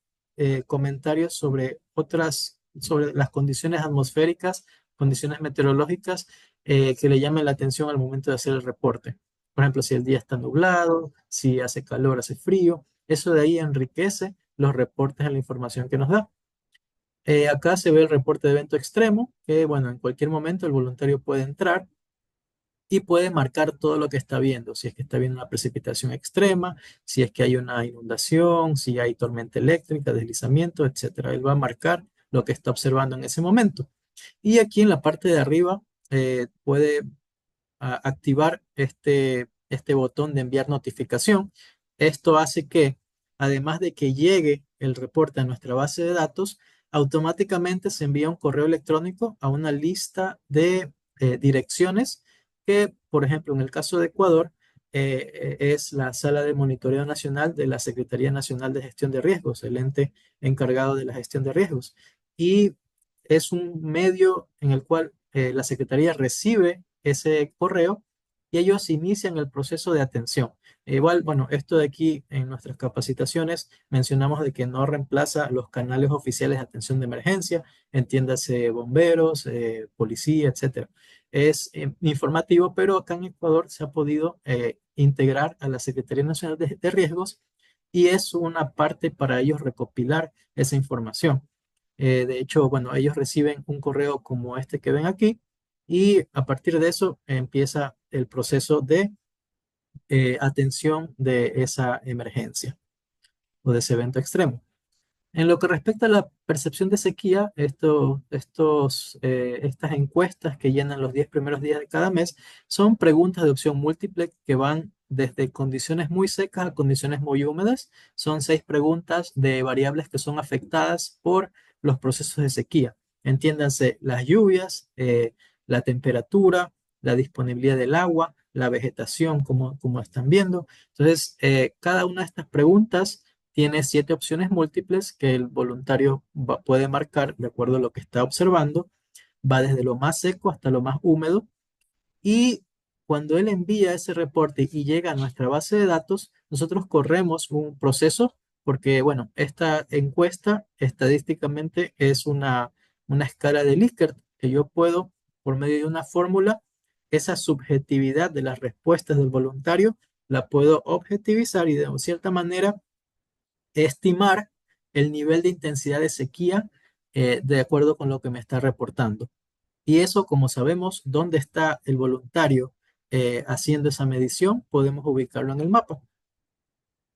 comentarios sobre las condiciones atmosféricas, condiciones meteorológicas que le llamen la atención al momento de hacer el reporte. Por ejemplo, si el día está nublado, si hace calor, hace frío. Eso de ahí enriquece los reportes de la información que nos da. Acá se ve el reporte de evento extremo, que bueno, en cualquier momento el voluntario puede entrar y puede marcar todo lo que está viendo, si es que está viendo una precipitación extrema, si es que hay una inundación, si hay tormenta eléctrica, deslizamiento, etcétera. Él va a marcar lo que está observando en ese momento. Y aquí en la parte de arriba puede activar este botón de enviar notificación. Esto hace que, además de que llegue el reporte a nuestra base de datos, automáticamente se envía un correo electrónico a una lista de direcciones que, por ejemplo, en el caso de Ecuador, es la Sala de Monitoreo Nacional de la Secretaría Nacional de Gestión de Riesgos, el ente encargado de la gestión de riesgos. Y es un medio en el cual la Secretaría recibe ese correo y ellos inician el proceso de atención. Igual, bueno, esto de aquí en nuestras capacitaciones mencionamos de que no reemplaza los canales oficiales de atención de emergencia, entiéndase bomberos, policía, etcétera. Es informativo, pero acá en Ecuador se ha podido integrar a la Secretaría Nacional de Riesgos y es una parte para ellos recopilar esa información. De hecho, bueno, ellos reciben un correo como este que ven aquí y a partir de eso empieza el proceso de atención de esa emergencia o de ese evento extremo. En lo que respecta a la percepción de sequía, estas encuestas que llenan los 10 primeros días de cada mes son preguntas de opción múltiple que van desde condiciones muy secas a condiciones muy húmedas. Son 6 preguntas de variables que son afectadas por los procesos de sequía. Entiéndanse las lluvias, la temperatura, la disponibilidad del agua, la vegetación, como están viendo. Entonces, cada una de estas preguntas tiene 7 opciones múltiples que el voluntario puede marcar de acuerdo a lo que está observando. Va desde lo más seco hasta lo más húmedo. Y cuando él envía ese reporte y llega a nuestra base de datos, nosotros corremos un proceso porque, bueno, esta encuesta estadísticamente es una escala de Likert que yo puedo, por medio de una fórmula, esa subjetividad de las respuestas del voluntario, la puedo objetivizar y de cierta manera estimar el nivel de intensidad de sequía de acuerdo con lo que me está reportando. Y eso, como sabemos dónde está el voluntario haciendo esa medición, podemos ubicarlo en el mapa.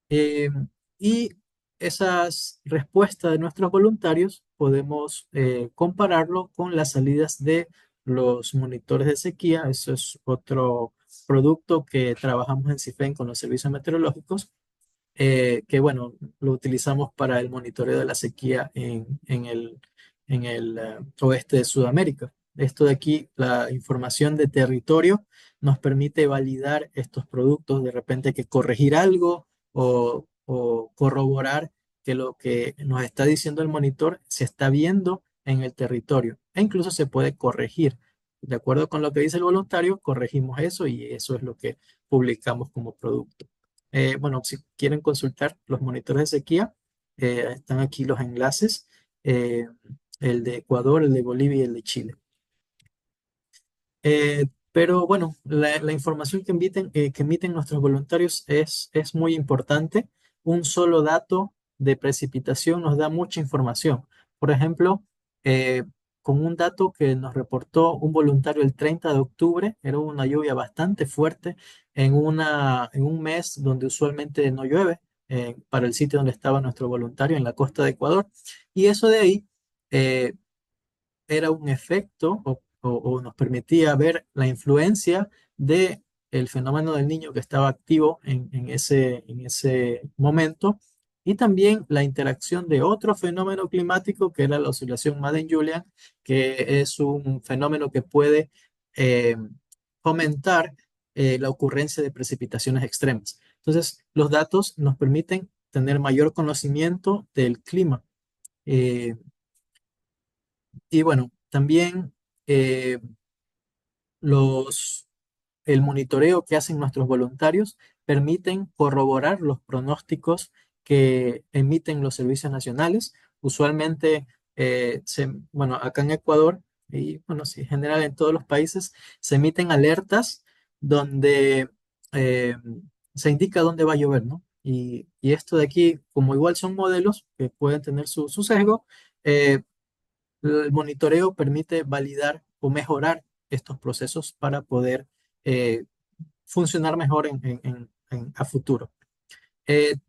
Eh, y esas respuestas de nuestros voluntarios podemos compararlo con las salidas de los monitores de sequía. Eso es otro producto que trabajamos en CIFEN con los servicios meteorológicos que bueno, lo utilizamos para el monitoreo de la sequía en el oeste de Sudamérica. Esto de aquí, la información de territorio, nos permite validar estos productos, de repente que corregir algo o corroborar que lo que nos está diciendo el monitor se está viendo en el territorio e incluso se puede corregir. De acuerdo con lo que dice el voluntario, corregimos eso y eso es lo que publicamos como producto. Bueno, si quieren consultar los monitores de sequía, están aquí los enlaces, eh, el de Ecuador, el de Bolivia y el de Chile. Pero bueno, la información que emiten nuestros voluntarios es muy importante. Un solo dato de precipitación nos da mucha información. Por ejemplo, eh, con un dato que nos reportó un voluntario el 30 de octubre, era una lluvia bastante fuerte en un mes donde usualmente no llueve, para el sitio donde estaba nuestro voluntario en la costa de Ecuador. Y eso de ahí eh, era un efecto o nos permitía ver la influencia de el fenómeno del niño que estaba activo en ese momento y también la interacción de otro fenómeno climático que era la oscilación Madden-Julian, que es un fenómeno que puede eh, fomentar la ocurrencia de precipitaciones extremas. Entonces, los datos nos permiten tener mayor conocimiento del clima. Eh, y bueno, también eh, los, el monitoreo que hacen nuestros voluntarios permiten corroborar los pronósticos que emiten los servicios nacionales. Usualmente, bueno, acá en Ecuador y bueno, sí, en general en todos los países se emiten alertas donde eh, se indica dónde va a llover, ¿no? Y esto de aquí, como igual son modelos que pueden tener su sesgo, eh, el monitoreo permite validar o mejorar estos procesos para poder funcionar mejor a futuro.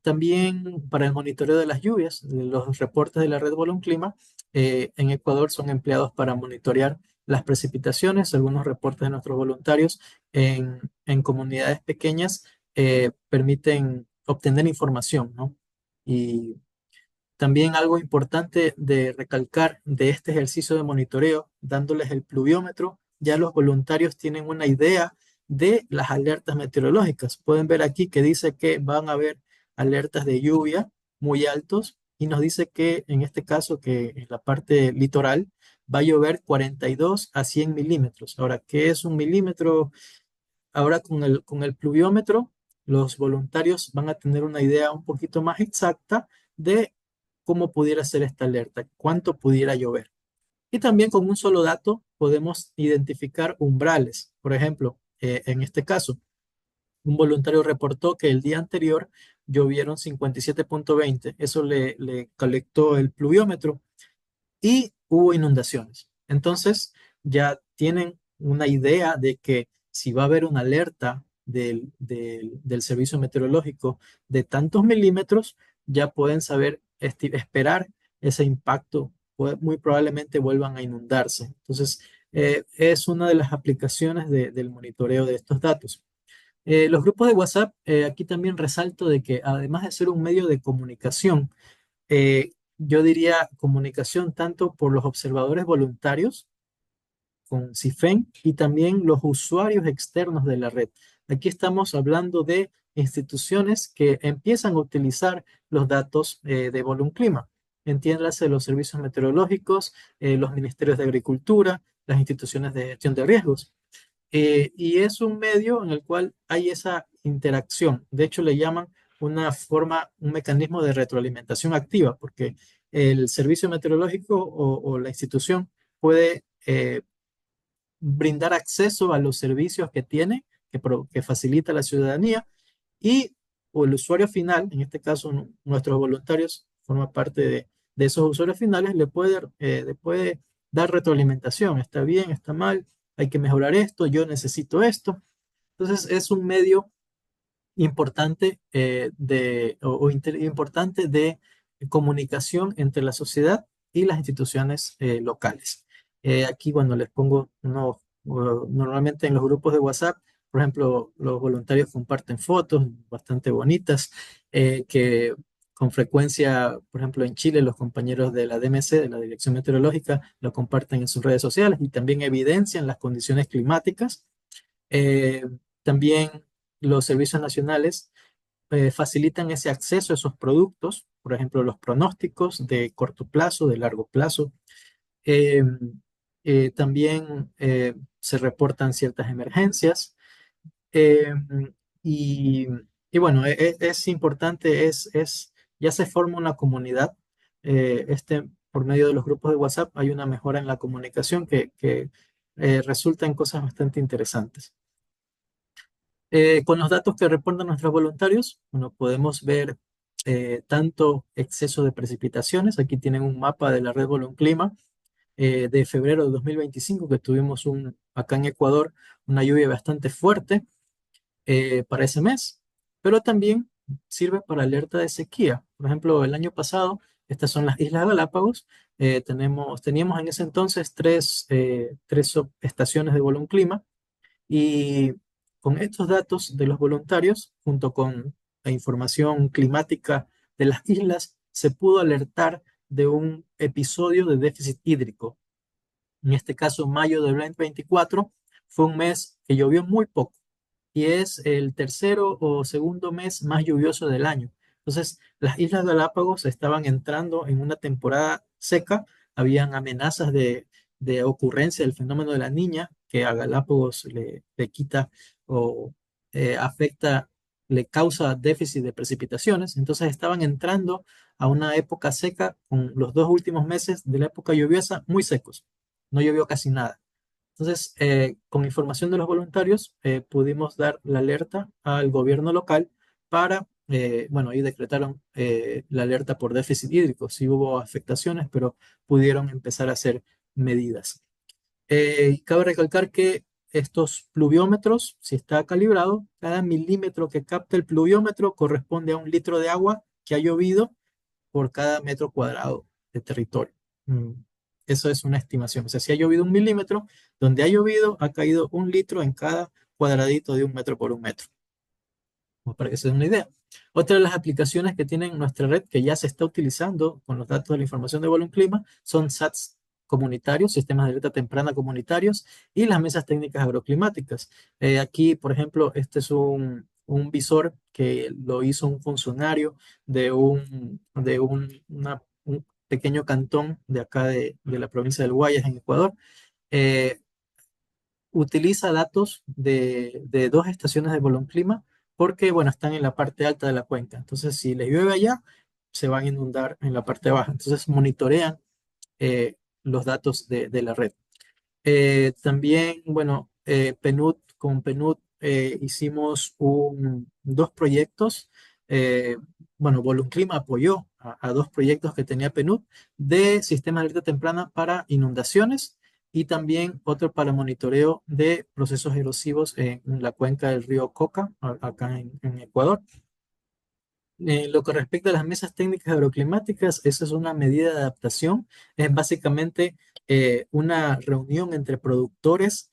También para el monitoreo de las lluvias, los reportes de la red Bolón Clima en Ecuador son empleados para monitorear las precipitaciones. Algunos reportes de nuestros voluntarios en comunidades pequeñas permiten obtener información, ¿no? Y también algo importante de recalcar de este ejercicio de monitoreo, dándoles el pluviómetro, ya los voluntarios tienen una idea de las alertas meteorológicas. Pueden ver aquí que dice que van a haber alertas de lluvia muy altos y nos dice que en este caso que en la parte litoral va a llover 42 a 100 milímetros. Ahora, ¿qué es un milímetro? Ahora con el pluviómetro, los voluntarios van a tener una idea un poquito más exacta de cómo pudiera ser esta alerta, cuánto pudiera llover. Y también con un solo dato podemos identificar umbrales. Por ejemplo, en este caso, un voluntario reportó que el día anterior llovieron 57,20. Eso le colectó el pluviómetro y hubo inundaciones. Entonces, ya tienen una idea de que si va a haber una alerta del servicio meteorológico de tantos milímetros, ya pueden saber esperar ese impacto. Muy probablemente vuelvan a inundarse. Entonces, es una de las aplicaciones del monitoreo de estos datos. Los grupos de WhatsApp, aquí también resalto de que además de ser un medio de comunicación, yo diría comunicación tanto por los observadores voluntarios con CIFEN y también los usuarios externos de la red. Aquí estamos hablando de instituciones que empiezan a utilizar los datos de Volunclima. Entiéndase los servicios meteorológicos, los ministerios de Agricultura, las instituciones de gestión de riesgos. Y es un medio en el cual hay esa interacción. De hecho, le llaman una forma, un mecanismo de retroalimentación activa, porque el servicio meteorológico o la institución puede brindar acceso a los servicios que tiene, que facilita la ciudadanía, y o el usuario final, en este caso nuestros voluntarios, forma parte de esos usuarios finales, le puede dar retroalimentación. Está bien, está mal, hay que mejorar esto, yo necesito esto. Entonces es un medio importante, importante de comunicación entre la sociedad y las instituciones locales. Aquí, bueno, les pongo normalmente en los grupos de WhatsApp, por ejemplo, los voluntarios comparten fotos bastante bonitas que con frecuencia, por ejemplo, en Chile, los compañeros de la DMC, de la Dirección Meteorológica, lo comparten en sus redes sociales y también evidencian las condiciones climáticas. Eh, También los servicios nacionales facilitan ese acceso a esos productos, por ejemplo, los pronósticos de corto plazo, de largo plazo. Eh, También se reportan ciertas emergencias. eh, y, y bueno, es importante, ya se forma una comunidad. Por medio de los grupos de WhatsApp hay una mejora en la comunicación que resulta en cosas bastante interesantes. Con los datos que reportan nuestros voluntarios, bueno, podemos ver tanto exceso de precipitaciones. Aquí tienen un mapa de la red Clima de febrero de 2025, que tuvimos acá en Ecuador una lluvia bastante fuerte para ese mes, pero también sirve para alerta de sequía. Por ejemplo, el año pasado, estas son las Islas Galápagos. Teníamos en ese entonces tres estaciones de Clima y con estos datos de los voluntarios, junto con la información climática de las islas, se pudo alertar de un episodio de déficit hídrico. En este caso, mayo de 2024 fue un mes que llovió muy poco y es el tercero o segundo mes más lluvioso del año. Entonces, las Islas Galápagos estaban entrando en una temporada seca, habían amenazas de ocurrencia del fenómeno de la niña, que a Galápagos le quita o afecta, le causa déficit de precipitaciones. Entonces, estaban entrando a una época seca con los dos últimos meses de la época lluviosa muy secos. No llovió casi nada. Entonces, con información de los voluntarios, pudimos dar la alerta al gobierno local para bueno, ahí decretaron la alerta por déficit hídrico. Sí hubo afectaciones, pero pudieron empezar a hacer medidas. Y cabe recalcar que estos pluviómetros, si está calibrado, cada milímetro que capta el pluviómetro corresponde a un litro de agua que ha llovido por cada metro cuadrado de territorio. Mm, Eso es una estimación. O sea, si ha llovido 1 milímetro, donde ha llovido, ha caído 1 litro en cada cuadradito de 1 metro por 1 metro, como para que se den una idea. Otra de las aplicaciones que tiene nuestra red, que ya se está utilizando con los datos de la información de Volumen Clima, son SATs comunitarios, sistemas de alerta temprana comunitarios, y las mesas técnicas agroclimáticas. Aquí, por ejemplo, este es un visor que lo hizo un funcionario de un pequeño cantón de acá de la provincia del Guayas, en Ecuador. Eh, Utiliza datos de dos estaciones de Bolón Clima porque, bueno, están en la parte alta de la cuenca. Entonces, si les llueve allá, se van a inundar en la parte baja. Entonces, monitorean los datos de la red. También, bueno, con PNUD hicimos dos proyectos. eh, bueno, Volunclima apoyó a dos proyectos que tenía PNUD de sistema de alerta temprana para inundaciones y también otro para monitoreo de procesos erosivos en la cuenca del río Coca, acá en Ecuador. Lo que respecta a las mesas técnicas agroclimáticas, esa es una medida de adaptación. Es básicamente una reunión entre productores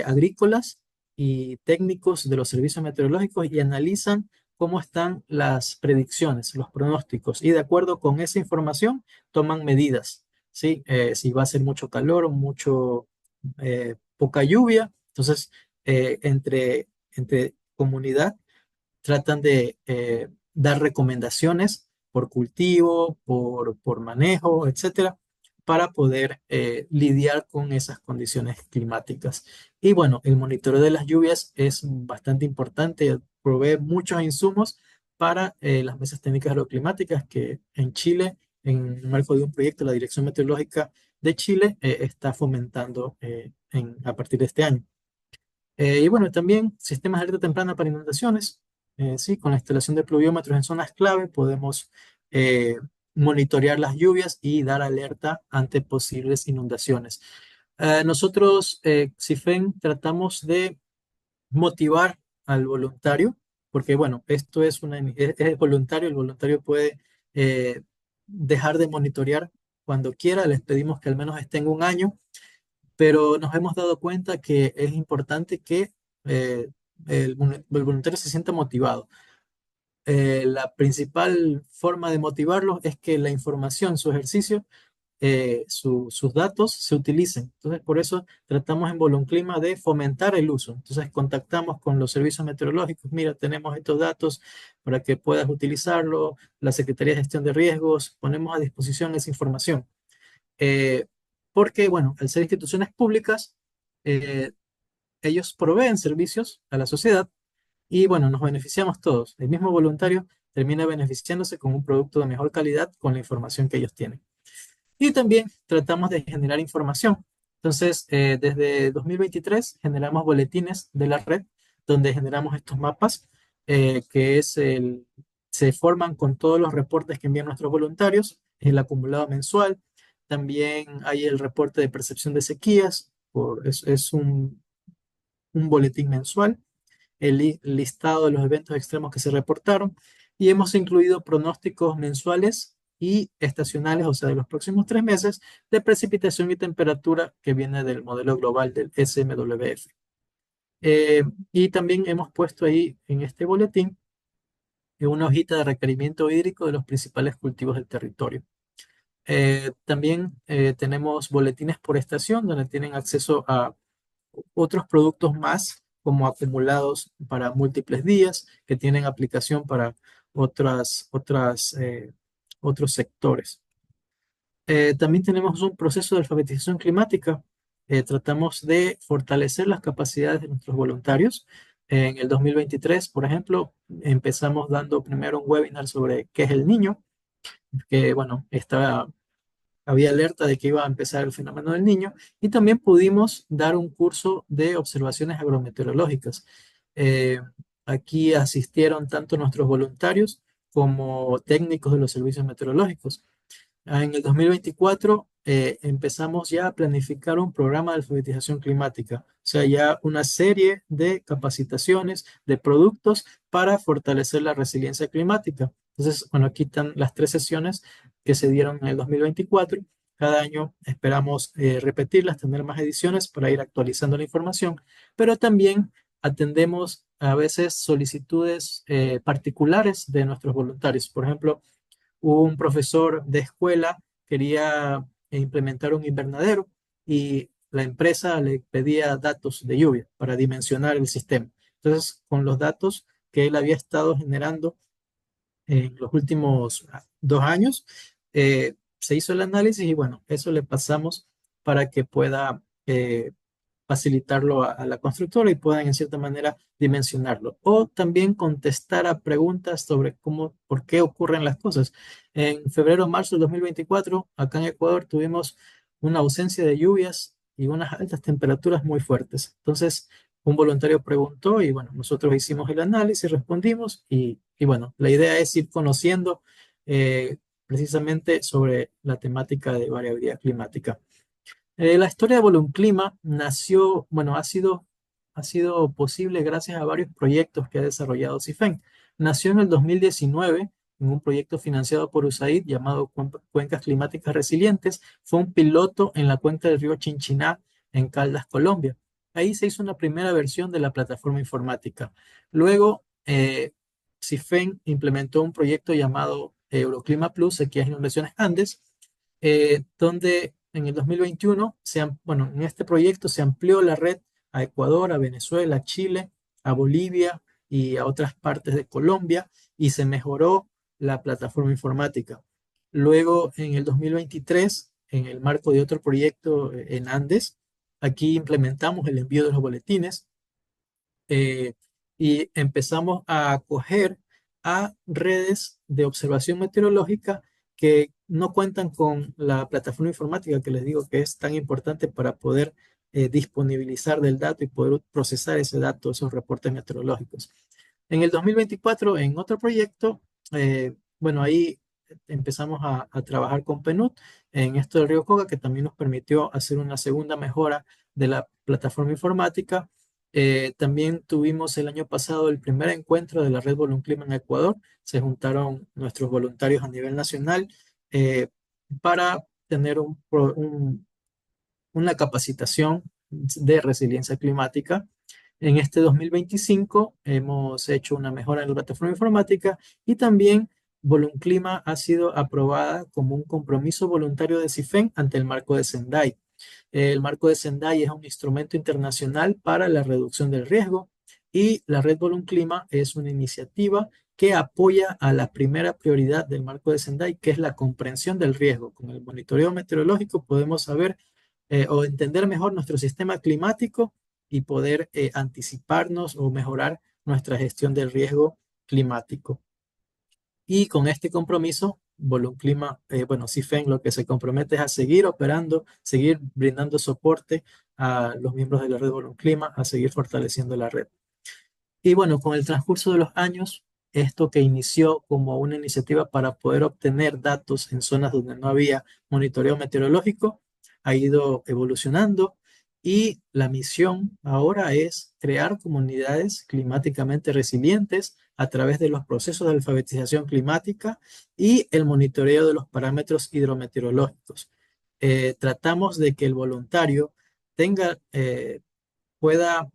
agrícolas y técnicos de los servicios meteorológicos y analizan cómo están las predicciones, los pronósticos, y de acuerdo con esa información toman medidas, ¿sí? Si va a ser mucho calor o poca lluvia. Entonces, entre comunidad tratan de dar recomendaciones por cultivo, por manejo, etcétera, para poder lidiar con esas condiciones climáticas. Y bueno, el monitoreo de las lluvias es bastante importante, provee muchos insumos para las mesas técnicas agroclimáticas que en Chile, en el marco de un proyecto, la Dirección Meteorológica de Chile está fomentando a partir de este año. Y bueno, también sistemas de alerta temprana para inundaciones. Sí, con la instalación de pluviómetros en zonas clave podemos eh, monitorear las lluvias y dar alerta ante posibles inundaciones. Nosotros, CIFEN, tratamos de motivar al voluntario, porque bueno, esto es voluntario, el voluntario puede dejar de monitorear cuando quiera, les pedimos que al menos estén un año, pero nos hemos dado cuenta que es importante que eh, el voluntario se sienta motivado. La principal forma de motivarlos es que la información, su ejercicio, sus datos se utilicen. Entonces, por eso tratamos en Volunclima de fomentar el uso. Entonces, contactamos con los servicios meteorológicos. Mira, tenemos estos datos para que puedas utilizarlo. La Secretaría de Gestión de Riesgos, ponemos a disposición esa información. Eh, Porque, bueno, al ser instituciones públicas, eh, ellos proveen servicios a la sociedad y, bueno, nos beneficiamos todos. El mismo voluntario termina beneficiándose con un producto de mejor calidad con la información que ellos tienen. Y también tratamos de generar información. Entonces, desde 2023 generamos boletines de la red donde generamos estos mapas que se forman con todos los reportes que envían nuestros voluntarios, el acumulado mensual. También hay el reporte de percepción de sequías, es un boletín mensual, listado de los eventos extremos que se reportaron y hemos incluido pronósticos mensuales y estacionales, o sea, de los próximos 3 meses, de precipitación y temperatura que viene del modelo global del SMWF. Y también hemos puesto ahí en este boletín una hojita de requerimiento hídrico de los principales cultivos del territorio. También tenemos boletines por estación donde tienen acceso a otros productos más como acumulados para múltiples días que tienen aplicación para otros sectores. También tenemos un proceso de alfabetización climática. Tratamos de fortalecer las capacidades de nuestros voluntarios. En el 2023, por ejemplo, empezamos dando primero un webinar sobre qué es el niño, que bueno, había alerta de que iba a empezar el fenómeno del niño y también pudimos dar un curso de observaciones agrometeorológicas. Eh, Aquí asistieron tanto nuestros voluntarios como técnicos de los servicios meteorológicos. En el 2024 empezamos ya a planificar un programa de alfabetización climática, o sea, ya una serie de capacitaciones, de productos para fortalecer la resiliencia climática. Entonces, bueno, aquí están las 3 sesiones que se dieron en el 2024. Cada año esperamos repetirlas, tener más ediciones para ir actualizando la información, pero también atendemos a veces solicitudes particulares de nuestros voluntarios. Por ejemplo, un profesor de escuela quería implementar un invernadero y la empresa le pedía datos de lluvia para dimensionar el sistema. Entonces, con los datos que él había estado generando en los últimos 2 años, se hizo el análisis y bueno, eso le pasamos para que pueda facilitarlo a la constructora y puedan en cierta manera dimensionarlo. O también contestar a preguntas sobre cómo, por qué ocurren las cosas. En febrero, marzo de 2024, acá en Ecuador tuvimos una ausencia de lluvias y unas altas temperaturas muy fuertes. Entonces, un voluntario preguntó y bueno, nosotros hicimos el análisis, respondimos y bueno, la idea es ir conociendo precisamente sobre la temática de variabilidad climática. La historia de Volunclima nació, bueno, ha sido posible gracias a varios proyectos que ha desarrollado CIFEN. Nació en el 2019 en un proyecto financiado por USAID llamado Cuencas Climáticas Resilientes. Fue un piloto en la cuenca del río Chinchiná, en Caldas, Colombia. Ahí se hizo una primera versión de la plataforma informática. Luego, CIFEN implementó un proyecto llamado Euroclima Plus, aquí en las regiones Andes, donde en el 2021, bueno, en este proyecto se amplió la red a Ecuador, a Venezuela, a Chile, a Bolivia y a otras partes de Colombia y se mejoró la plataforma informática. Luego, en el 2023, en el marco de otro proyecto en Andes, aquí implementamos el envío de los boletines eh, y empezamos a acoger a redes de observación meteorológica que no cuentan con la plataforma informática que les digo que es tan importante para poder disponibilizar del dato y poder procesar ese dato, esos reportes meteorológicos. En el 2024, en otro proyecto, bueno, ahí empezamos a trabajar con PNUD en esto del río Coca, que también nos permitió hacer una segunda mejora de la plataforma informática. También tuvimos el año pasado el primer encuentro de la Red Volunclima en Ecuador. Se juntaron nuestros voluntarios a nivel nacional eh, para tener una capacitación de resiliencia climática. En este 2025 hemos hecho una mejora en la plataforma informática y también Volunclima ha sido aprobada como un compromiso voluntario de CIFEN ante el marco de Sendai. El marco de Sendai es un instrumento internacional para la reducción del riesgo y la Red Volunclima es una iniciativa que apoya a la primera prioridad del marco de Sendai, que es la comprensión del riesgo. Con el monitoreo meteorológico podemos saber o entender mejor nuestro sistema climático y poder anticiparnos o mejorar nuestra gestión del riesgo climático. Y con este compromiso, Volunclima, bueno, CIFEN lo que se compromete es a seguir operando, seguir brindando soporte a los miembros de la red Volunclima, a seguir fortaleciendo la red. Y bueno, con el transcurso de los años, esto que inició como una iniciativa para poder obtener datos en zonas donde no había monitoreo meteorológico, ha ido evolucionando y la misión ahora es crear comunidades climáticamente resilientes a través de los procesos de alfabetización climática y el monitoreo de los parámetros hidrometeorológicos. Tratamos de que el voluntario tenga pueda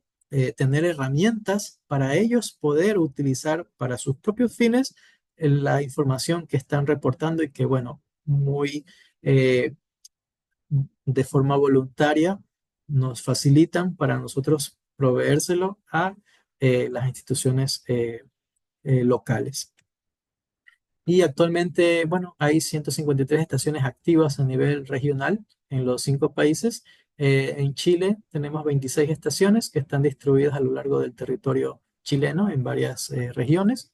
tener herramientas para ellos poder utilizar para sus propios fines la información que están reportando y que, bueno, muy eh, de forma voluntaria nos facilitan para nosotros proveérselo a las instituciones locales. Y actualmente, bueno, hay 153 estaciones activas a nivel regional en los 5 países. En Chile tenemos 26 estaciones que están distribuidas a lo largo del territorio chileno en varias regiones.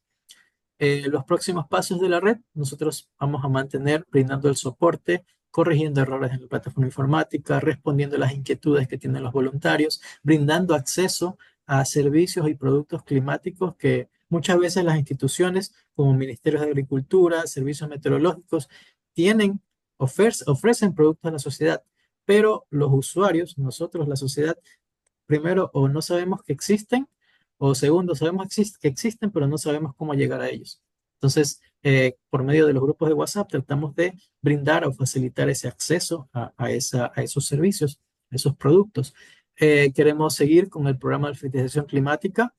Los próximos pasos de la red, nosotros vamos a mantener brindando el soporte, corrigiendo errores en la plataforma informática, respondiendo a las inquietudes que tienen los voluntarios, brindando acceso a servicios y productos climáticos que muchas veces las instituciones como ministerios de Agricultura, servicios meteorológicos, tienen, ofrecen productos a la sociedad, pero los usuarios, nosotros, la sociedad, primero, o no sabemos que existen, o segundo, sabemos que existen, pero no sabemos cómo llegar a ellos. Entonces, por medio de los grupos de WhatsApp, tratamos de brindar o facilitar ese acceso a esos servicios, a esos productos. Queremos seguir con el programa de alfabetización climática.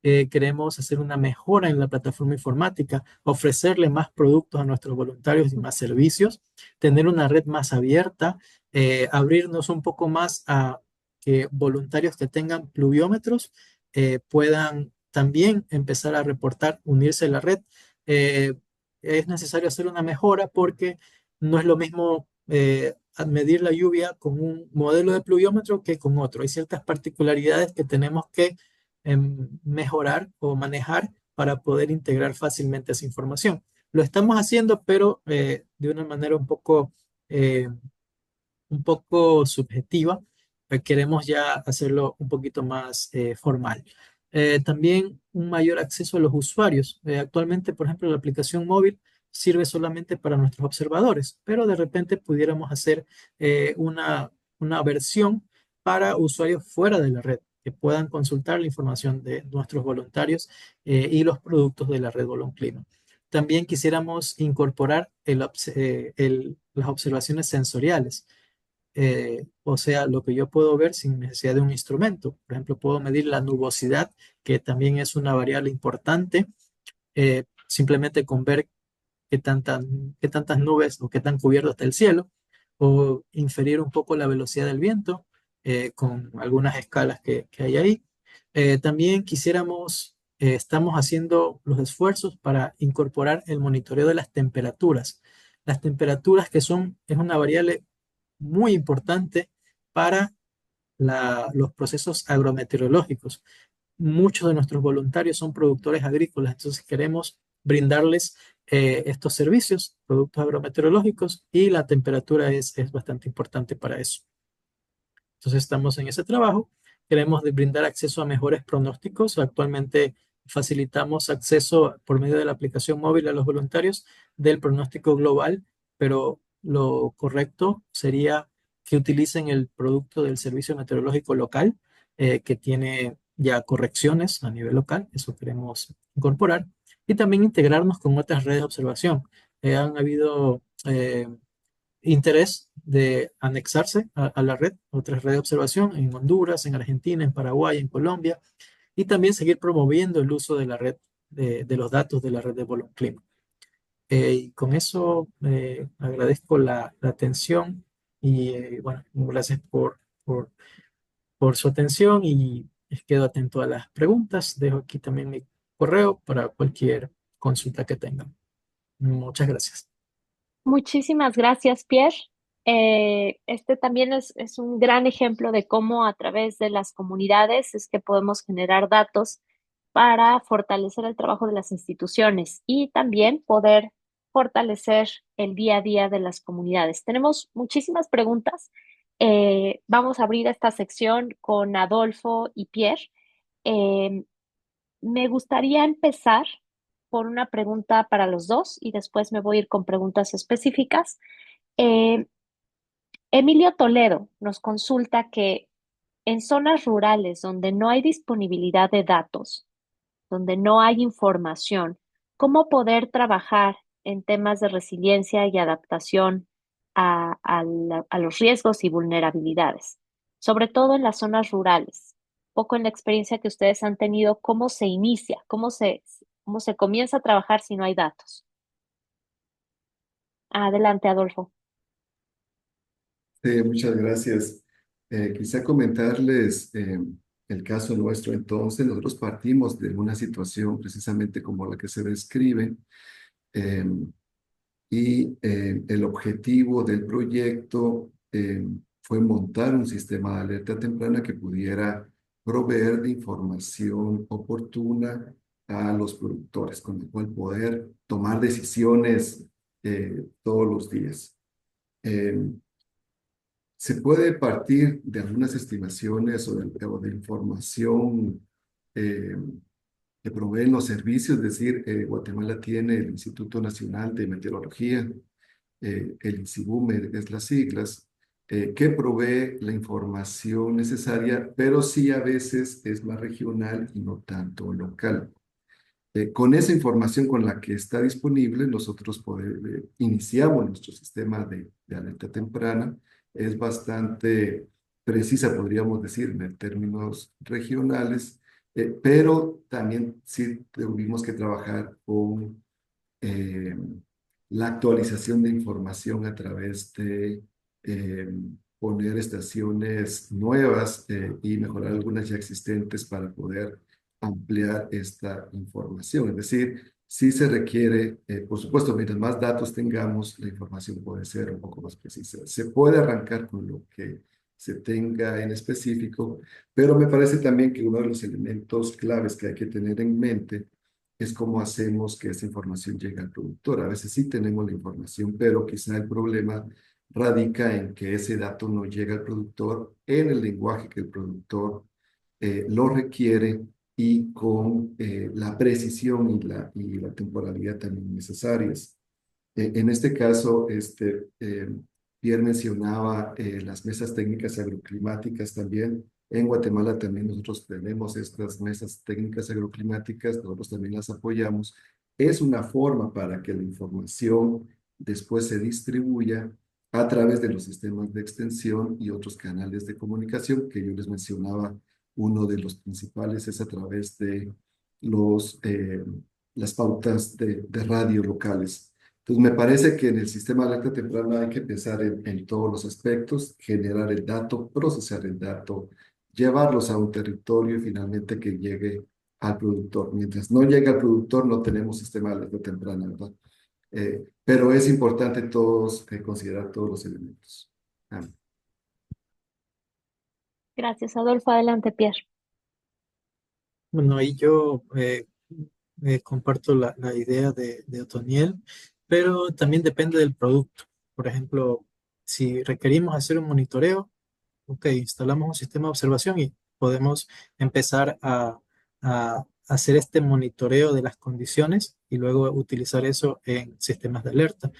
Queremos hacer una mejora en la plataforma informática, ofrecerle más productos a nuestros voluntarios y más servicios, tener una red más abierta, abrirnos un poco más a que voluntarios que tengan pluviómetros puedan también empezar a reportar, unirse a la red. Eh, es necesario hacer una mejora porque no es lo mismo medir la lluvia con un modelo de pluviómetro que con otro. Hay ciertas particularidades que tenemos que mejorar o manejar para poder integrar fácilmente esa información. Lo estamos haciendo, pero de una manera eh, un poco subjetiva. Queremos ya hacerlo un poquito más formal. También un mayor acceso a los usuarios. Actualmente, por ejemplo, la aplicación móvil sirve solamente para nuestros observadores, pero de repente pudiéramos hacer una versión para usuarios fuera de la red, que puedan consultar la información de nuestros voluntarios y los productos de la red Bolón Clima. También quisiéramos incorporar las observaciones sensoriales, o sea, lo que yo puedo ver sin necesidad de un instrumento. Por ejemplo, puedo medir la nubosidad, que también es una variable importante, simplemente con ver qué tantas nubes o qué tan cubierto está el cielo, o inferir un poco la velocidad del viento con algunas escalas que hay ahí. También estamos haciendo los esfuerzos para incorporar el monitoreo de las temperaturas. Las temperaturas es una variable muy importante para los procesos agrometeorológicos. Muchos de nuestros voluntarios son productores agrícolas, entonces queremos brindarles estos servicios, productos agrometeorológicos, y la temperatura es bastante importante para eso. Entonces estamos en ese trabajo. Queremos brindar acceso a mejores pronósticos. Actualmente facilitamos acceso por medio de la aplicación móvil a los voluntarios del pronóstico global, pero lo correcto sería que utilicen el producto del Servicio Meteorológico Local, que tiene ya correcciones a nivel local. Eso queremos incorporar. Y también integrarnos con otras redes de observación. Han habido interés de anexarse a la red, otras redes de observación en Honduras, en Argentina, en Paraguay, en Colombia, y también seguir promoviendo el uso de la red de los datos de la red de Bolón Clima. Y con eso agradezco la atención y bueno, gracias por su atención y quedo atento a las preguntas. Dejo aquí también mi correo para cualquier consulta que tengan. Muchas gracias. Muchísimas gracias, Pierre. Este también es un gran ejemplo de cómo a través de las comunidades es que podemos generar datos para fortalecer el trabajo de las instituciones y también poder fortalecer el día a día de las comunidades. Tenemos muchísimas preguntas. Vamos a abrir esta sección con Adolfo y Pierre. Eh, Me gustaría empezar por una pregunta para los dos y después me voy a ir con preguntas específicas. Eh, Emilio Toledo nos consulta que en zonas rurales donde no hay disponibilidad de datos, donde no hay información, ¿cómo poder trabajar en temas de resiliencia y adaptación a los riesgos y vulnerabilidades? Sobre todo en las zonas rurales. Poco en la experiencia que ustedes han tenido, ¿cómo se inicia? Cómo se comienza a trabajar si no hay datos? Adelante, Adolfo. Muchas gracias. Quisiera comentarles el caso nuestro. Entonces, nosotros partimos de una situación precisamente como la que se describe, eh, y el objetivo del proyecto fue montar un sistema de alerta temprana que pudiera proveer de información oportuna a los productores, con el cual poder tomar decisiones todos los días. Eh, Se puede partir de algunas estimaciones o de información eh, que proveen los servicios, es decir, Guatemala tiene el Instituto Nacional de Meteorología, el INSIBUME es las siglas, que provee la información necesaria, pero sí a veces es más regional y no tanto local. Con esa información con la que está disponible, nosotros iniciamos nuestro sistema de alerta temprana. Es bastante precisa, podríamos decir, en términos regionales, pero también sí tuvimos que trabajar con eh, la actualización de información a través de eh, poner estaciones nuevas y mejorar algunas ya existentes para poder ampliar esta información. Es decir, sí se requiere, por supuesto, mientras más datos tengamos, la información puede ser un poco más precisa. Se puede arrancar con lo que se tenga en específico, pero me parece también que uno de los elementos claves que hay que tener en mente es cómo hacemos que esa información llegue al productor. A veces sí tenemos la información, pero quizá el problema radica en que ese dato no llega al productor en el lenguaje que el productor lo requiere y con la precisión y la temporalidad también necesarias. En este caso, Pierre mencionaba las mesas técnicas agroclimáticas también. En Guatemala también nosotros tenemos estas mesas técnicas agroclimáticas, nosotros también las apoyamos. Es una forma para que la información después se distribuya a través de los sistemas de extensión y otros canales de comunicación que yo les mencionaba. Uno de los principales es a través de los, eh, las pautas de radio locales. Entonces, me parece que en el sistema de alerta temprana hay que pensar en todos los aspectos, generar el dato, procesar el dato, llevarlos a un territorio y finalmente que llegue al productor. Mientras no llegue al productor, no tenemos sistema de alerta temprana, ¿verdad? Pero es importante todos considerar todos los elementos. Ah. Gracias, Adolfo. Adelante, Pierre. Bueno, ahí yo comparto la idea de Otoniel, pero también depende del producto. Por ejemplo, si requerimos hacer un monitoreo, ok, instalamos un sistema de observación y podemos empezar a hacer este monitoreo de las condiciones y luego utilizar eso en sistemas de alerta.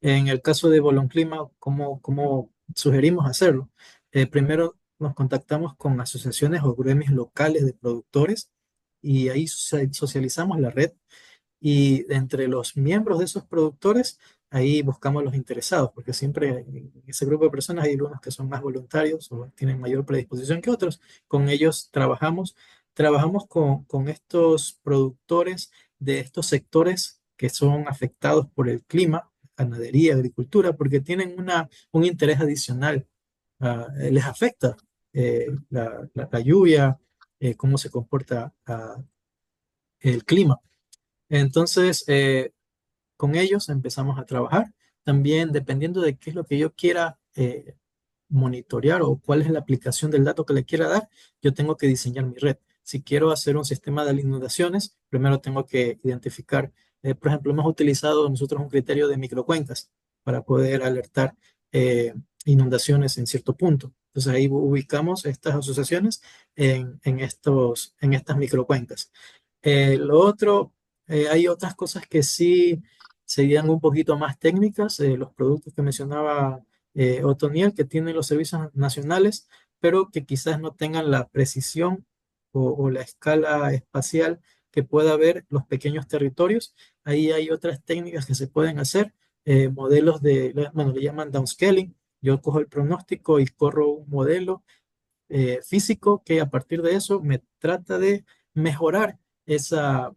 En el caso de Bolón Clima, ¿cómo sugerimos hacerlo? Primero nos contactamos con asociaciones o gremios locales de productores y ahí socializamos la red y entre los miembros de esos productores, ahí buscamos los interesados, porque siempre en ese grupo de personas hay algunos que son más voluntarios o tienen mayor predisposición que otros. Con ellos trabajamos con estos productores de estos sectores que son afectados por el clima, ganadería, agricultura, porque tienen un interés adicional. Les afecta la lluvia, cómo se comporta el clima. Entonces, con ellos empezamos a trabajar. También dependiendo de qué es lo que yo quiera monitorear o cuál es la aplicación del dato que le quiera dar, yo tengo que diseñar mi red. Si quiero hacer un sistema de inundaciones, primero tengo que identificar, por ejemplo, hemos utilizado nosotros un criterio de microcuencas para poder alertar inundaciones en cierto punto. Entonces ahí ubicamos estas asociaciones en estas microcuencas. Lo otro, hay otras cosas que sí serían un poquito más técnicas, los productos que mencionaba Otoniel, que tienen los servicios nacionales, pero que quizás no tengan la precisión o la escala espacial que pueda haber los pequeños territorios. Ahí hay otras técnicas que se pueden hacer, modelos bueno, le llaman downscaling. Yo cojo el pronóstico y corro un modelo físico que a partir de eso me trata de mejorar esa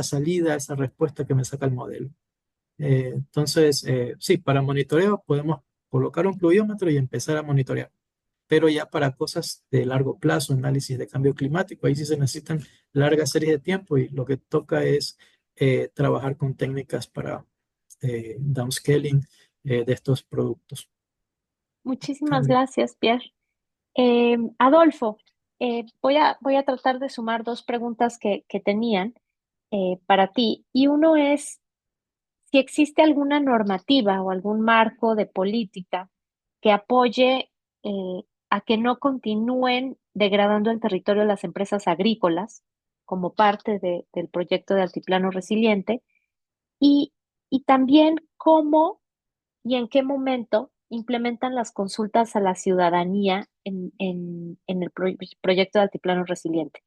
salida, esa respuesta que me saca el modelo. Entonces, sí, para monitoreo podemos colocar un pluviómetro y empezar a monitorear, pero ya para cosas de largo plazo, análisis de cambio climático, ahí sí se necesitan largas series de tiempo y lo que toca es trabajar con técnicas para downscaling de estos productos. Muchísimas gracias, Pierre. Adolfo, voy a tratar de sumar dos preguntas que tenían para ti. Y uno es si existe alguna normativa o algún marco de política que apoye a que no continúen degradando el territorio las empresas agrícolas como parte del proyecto de Altiplano Resiliente y, y también cómo y en qué momento implementan las consultas a la ciudadanía en el proyecto de Altiplano Resiliente.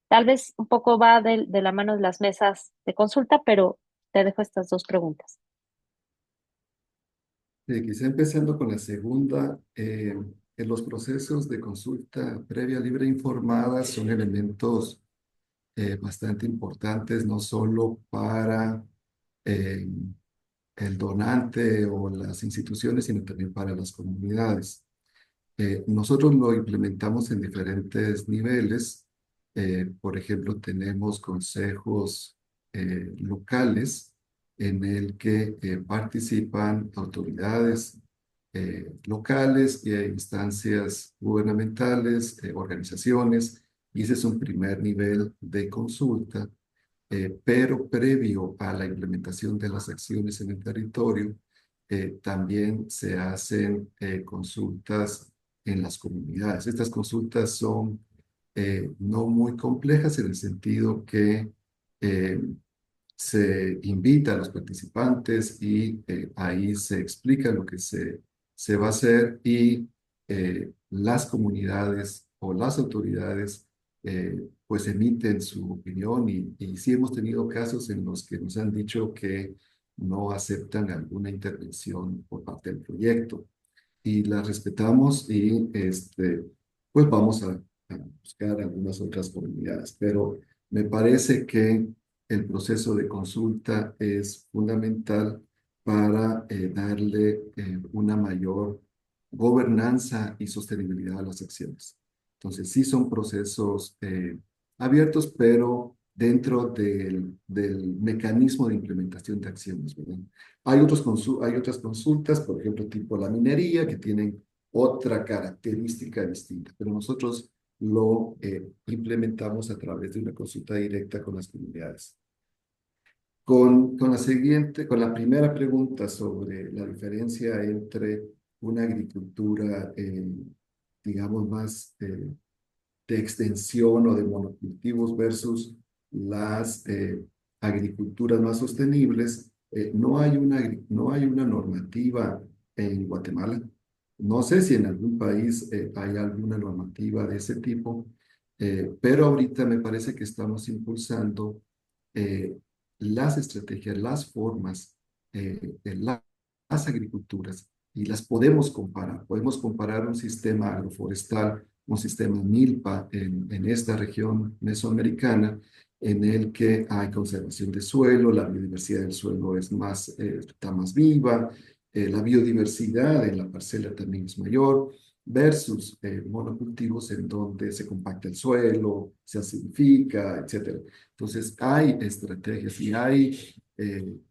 Tal vez un poco va de la mano de las mesas de consulta, pero te dejo estas dos preguntas. Quizá empezando con la segunda, en los procesos de consulta previa, libre e informada son elementos bastante importantes, no solo para eh, el donante o las instituciones, sino también para las comunidades. Nosotros lo implementamos en diferentes niveles. Por ejemplo, tenemos consejos locales en el que participan autoridades locales e instancias gubernamentales, organizaciones, y ese es un primer nivel de consulta. Pero previo a la implementación de las acciones en el territorio, también se hacen consultas en las comunidades. Estas consultas son no muy complejas en el sentido que eh, se invita a los participantes y ahí se explica lo que se va a hacer y las comunidades o las autoridades pues emiten su opinión y sí hemos tenido casos en los que nos han dicho que no aceptan alguna intervención por parte del proyecto y la respetamos y pues vamos a buscar algunas otras comunidades. Pero me parece que el proceso de consulta es fundamental para darle una mayor gobernanza y sostenibilidad a las acciones. Entonces, sí son procesos abiertos, pero dentro del mecanismo de implementación de acciones, ¿verdad? Hay otras consultas, por ejemplo, tipo la minería, que tienen otra característica distinta, pero nosotros lo implementamos a través de una consulta directa con las comunidades. Con la primera pregunta sobre la diferencia entre una agricultura, digamos, más de extensión o de monocultivos versus las agriculturas más sostenibles, no hay una normativa en Guatemala. No sé si en algún país hay alguna normativa de ese tipo, pero ahorita me parece que estamos impulsando eh, las estrategias, las formas las agriculturas y las podemos comparar. Podemos comparar un sistema agroforestal, un sistema milpa en esta región mesoamericana, en el que hay conservación de suelo, la biodiversidad del suelo está más viva, la biodiversidad en la parcela también es mayor, versus monocultivos en donde se compacta el suelo, se acidifica, etcétera. Entonces, hay estrategias y hay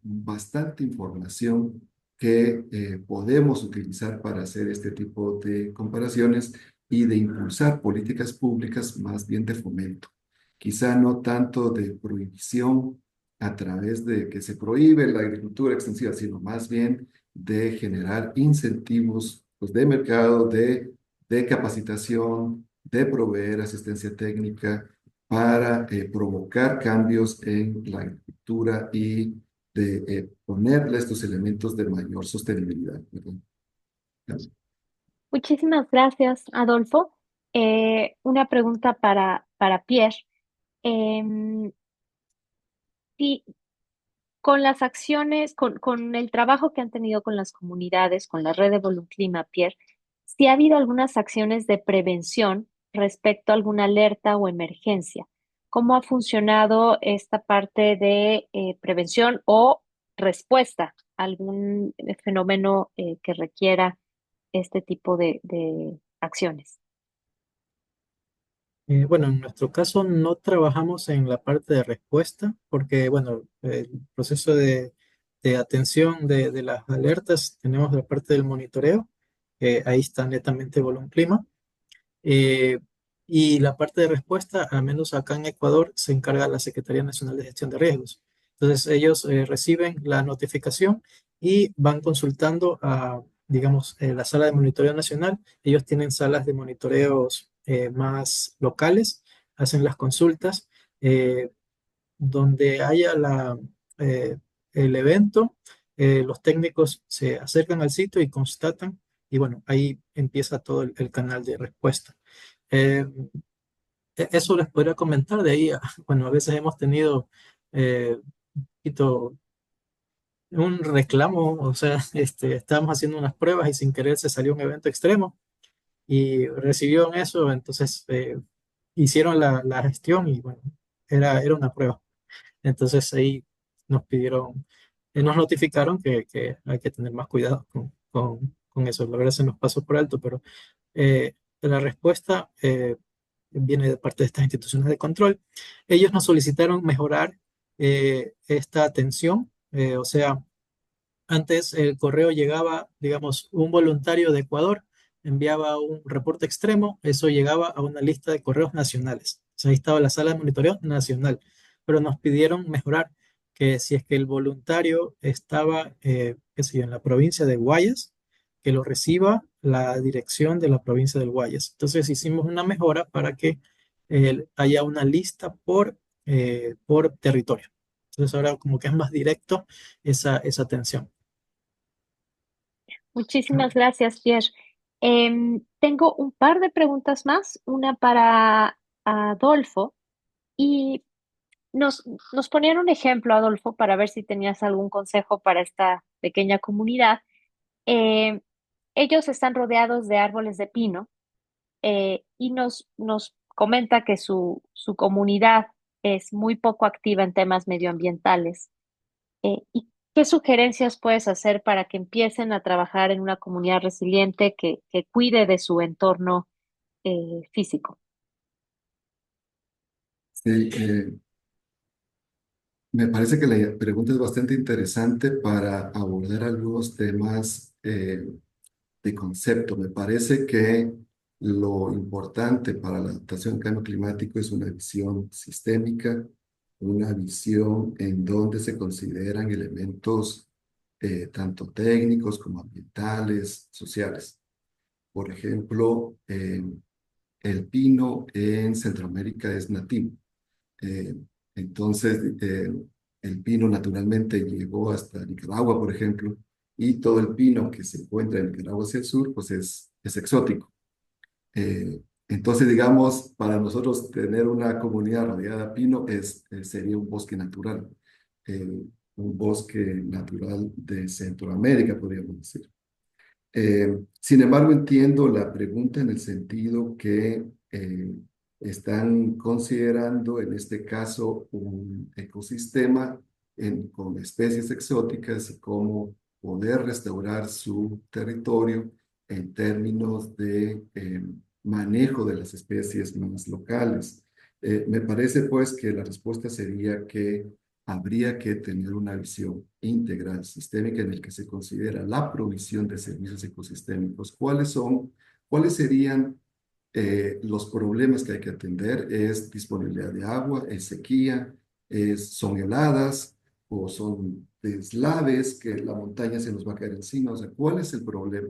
bastante información que podemos utilizar para hacer este tipo de comparaciones y de impulsar políticas públicas más bien de fomento. Quizá no tanto de prohibición a través de que se prohíbe la agricultura extensiva, sino más bien de generar incentivos pues, de mercado, de capacitación, de proveer asistencia técnica para provocar cambios en la agricultura y de ponerle estos elementos de mayor sostenibilidad, ¿verdad? Gracias. Muchísimas gracias, Adolfo. Una pregunta para Pierre. Em, si con las acciones, con el trabajo que han tenido con las comunidades, con la red de Volunclima, Pierre, si ha habido algunas acciones de prevención respecto a alguna alerta o emergencia, ¿cómo ha funcionado esta parte de prevención o respuesta a algún fenómeno que requiera este tipo de acciones? Bueno, en nuestro caso no trabajamos en la parte de respuesta porque, bueno, el proceso de atención de las alertas tenemos la parte del monitoreo, ahí está netamente Volunclima. Eh, y la parte de respuesta, al menos acá en Ecuador, se encarga la Secretaría Nacional de Gestión de Riesgos. Entonces ellos reciben la notificación y van consultando a, digamos, la sala de monitoreo nacional. Ellos tienen salas de monitoreos más locales, hacen las consultas Eh, donde haya eh, el evento, los técnicos se acercan al sitio y constatan, y bueno, ahí empieza todo el canal de respuesta. Eh, Eso les podría comentar de ahí. Bueno, a veces hemos tenido un poquito un reclamo, o sea, estábamos haciendo unas pruebas y sin querer se salió un evento extremo y recibieron eso, entonces hicieron la gestión y bueno, era una prueba. Entonces ahí nos pidieron, nos notificaron que hay que tener más cuidado con eso. La verdad se nos pasó por alto, pero la respuesta viene de parte de estas instituciones de control. Ellos nos solicitaron mejorar esta atención, o sea, antes el correo llegaba, digamos, un voluntario de Ecuador enviaba un reporte extremo, eso llegaba a una lista de correos nacionales. O sea, ahí estaba la sala de monitoreo nacional, pero nos pidieron mejorar que si es que el voluntario estaba, qué sé yo, en la provincia de Guayas, que lo reciba la dirección de la provincia del Guayas. Entonces hicimos una mejora para que haya una lista por territorio. Entonces ahora como que es más directo esa atención. Muchísimas gracias, Pierre. Tengo un par de preguntas más, una para Adolfo, y nos, nos ponían un ejemplo, Adolfo, para ver si tenías algún consejo para esta pequeña comunidad. Em, Ellos están rodeados de árboles de pino y nos comenta que su comunidad es muy poco activa en temas medioambientales. ¿Y qué sugerencias puedes hacer para que empiecen a trabajar en una comunidad resiliente que cuide de su entorno físico? Sí, me parece que la pregunta es bastante interesante para abordar algunos temas de concepto. Me parece que lo importante para la adaptación al cambio climático es una visión sistémica, una visión en donde se consideran elementos tanto técnicos como ambientales, sociales. Por ejemplo, el pino en Centroamérica es nativo. Eh, entonces, el pino naturalmente llegó hasta Nicaragua, por ejemplo, y todo el pino que se encuentra en Nicaragua hacia el sur, pues es exótico. Entonces, digamos, para nosotros tener una comunidad rodeada de pino sería un bosque natural, eh, un bosque natural de Centroamérica, podríamos decir. Sin embargo, entiendo la pregunta en el sentido que están considerando en este caso un ecosistema con especies exóticas y cómo poder restaurar su territorio en términos de manejo de las especies más locales. Me parece pues que la respuesta sería que habría que tener una visión integral, sistémica, en el que se considera la provisión de servicios ecosistémicos. ¿Cuáles serían los problemas que hay que atender? ¿Es disponibilidad de agua? ¿Es sequía? ¿Son heladas? ¿O son deslaves que la montaña se nos va a caer encima? O sea, ¿cuál es el problema?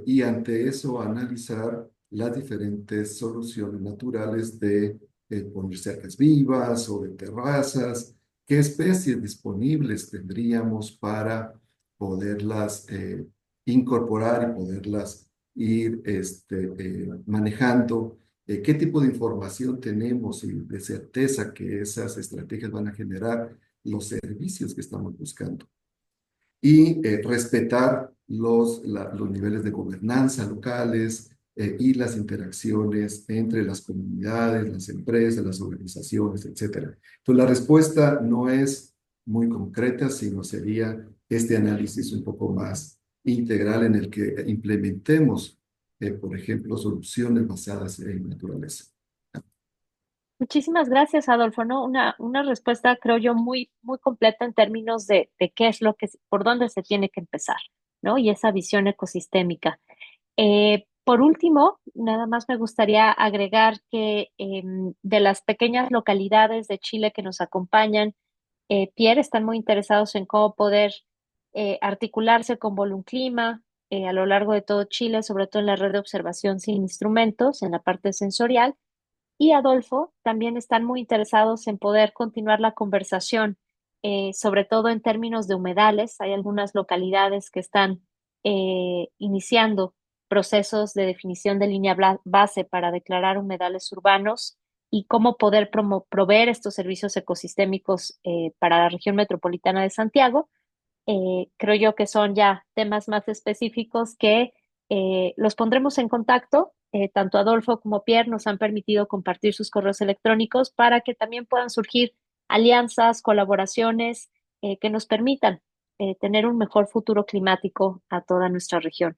Y ante eso analizar las diferentes soluciones naturales de poner cercas vivas o de terrazas. ¿Qué especies disponibles tendríamos para poderlas incorporar y poderlas ir manejando? ¿Qué tipo de información tenemos y de certeza que esas estrategias van a generar los servicios que estamos buscando? Y respetar los niveles de gobernanza locales y las interacciones entre las comunidades, las empresas, las organizaciones, etcétera. Entonces, la respuesta no es muy concreta, sino sería este análisis un poco más integral en el que implementemos, por ejemplo, soluciones basadas en naturaleza. Muchísimas gracias, Adolfo, ¿no? Una respuesta, creo yo, muy, muy completa en términos de qué es lo que, por dónde se tiene que empezar, ¿no? Y esa visión ecosistémica. Por último, nada más me gustaría agregar que de las pequeñas localidades de Chile que nos acompañan, Pierre, están muy interesados en cómo poder articularse con Volunclima a lo largo de todo Chile, sobre todo en la red de observación sin instrumentos, en la parte sensorial y Adolfo también están muy interesados en poder continuar la conversación, sobre todo en términos de humedales. Hay algunas localidades que están iniciando procesos de definición de línea base para declarar humedales urbanos y cómo poder proveer estos servicios ecosistémicos para la región metropolitana de Santiago. Creo yo que son ya temas más específicos que los pondremos en contacto. Tanto Adolfo como Pierre nos han permitido compartir sus correos electrónicos para que también puedan surgir alianzas, colaboraciones que nos permitan tener un mejor futuro climático a toda nuestra región.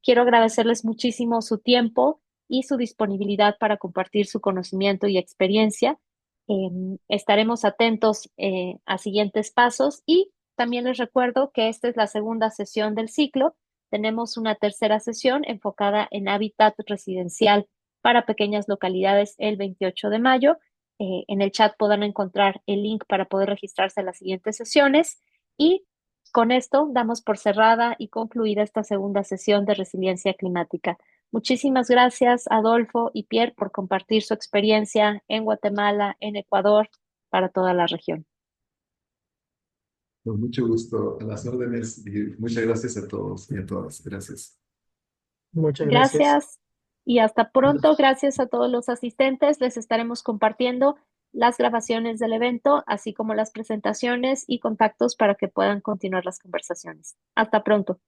Quiero agradecerles muchísimo su tiempo y su disponibilidad para compartir su conocimiento y experiencia. Estaremos atentos a siguientes pasos y también les recuerdo que esta es la segunda sesión del ciclo. Tenemos una tercera sesión enfocada en hábitat residencial para pequeñas localidades el 28 de mayo. En el chat podrán encontrar el link para poder registrarse a las siguientes sesiones y con esto damos por cerrada y concluida esta segunda sesión de resiliencia climática. Muchísimas gracias, Adolfo y Pierre, por compartir su experiencia en Guatemala, en Ecuador, para toda la región. Con mucho gusto, a las órdenes y muchas gracias a todos y a todas. Gracias. Muchas gracias. Gracias y hasta pronto. Gracias a todos los asistentes. Les estaremos compartiendo las grabaciones del evento, así como las presentaciones y contactos para que puedan continuar las conversaciones. Hasta pronto.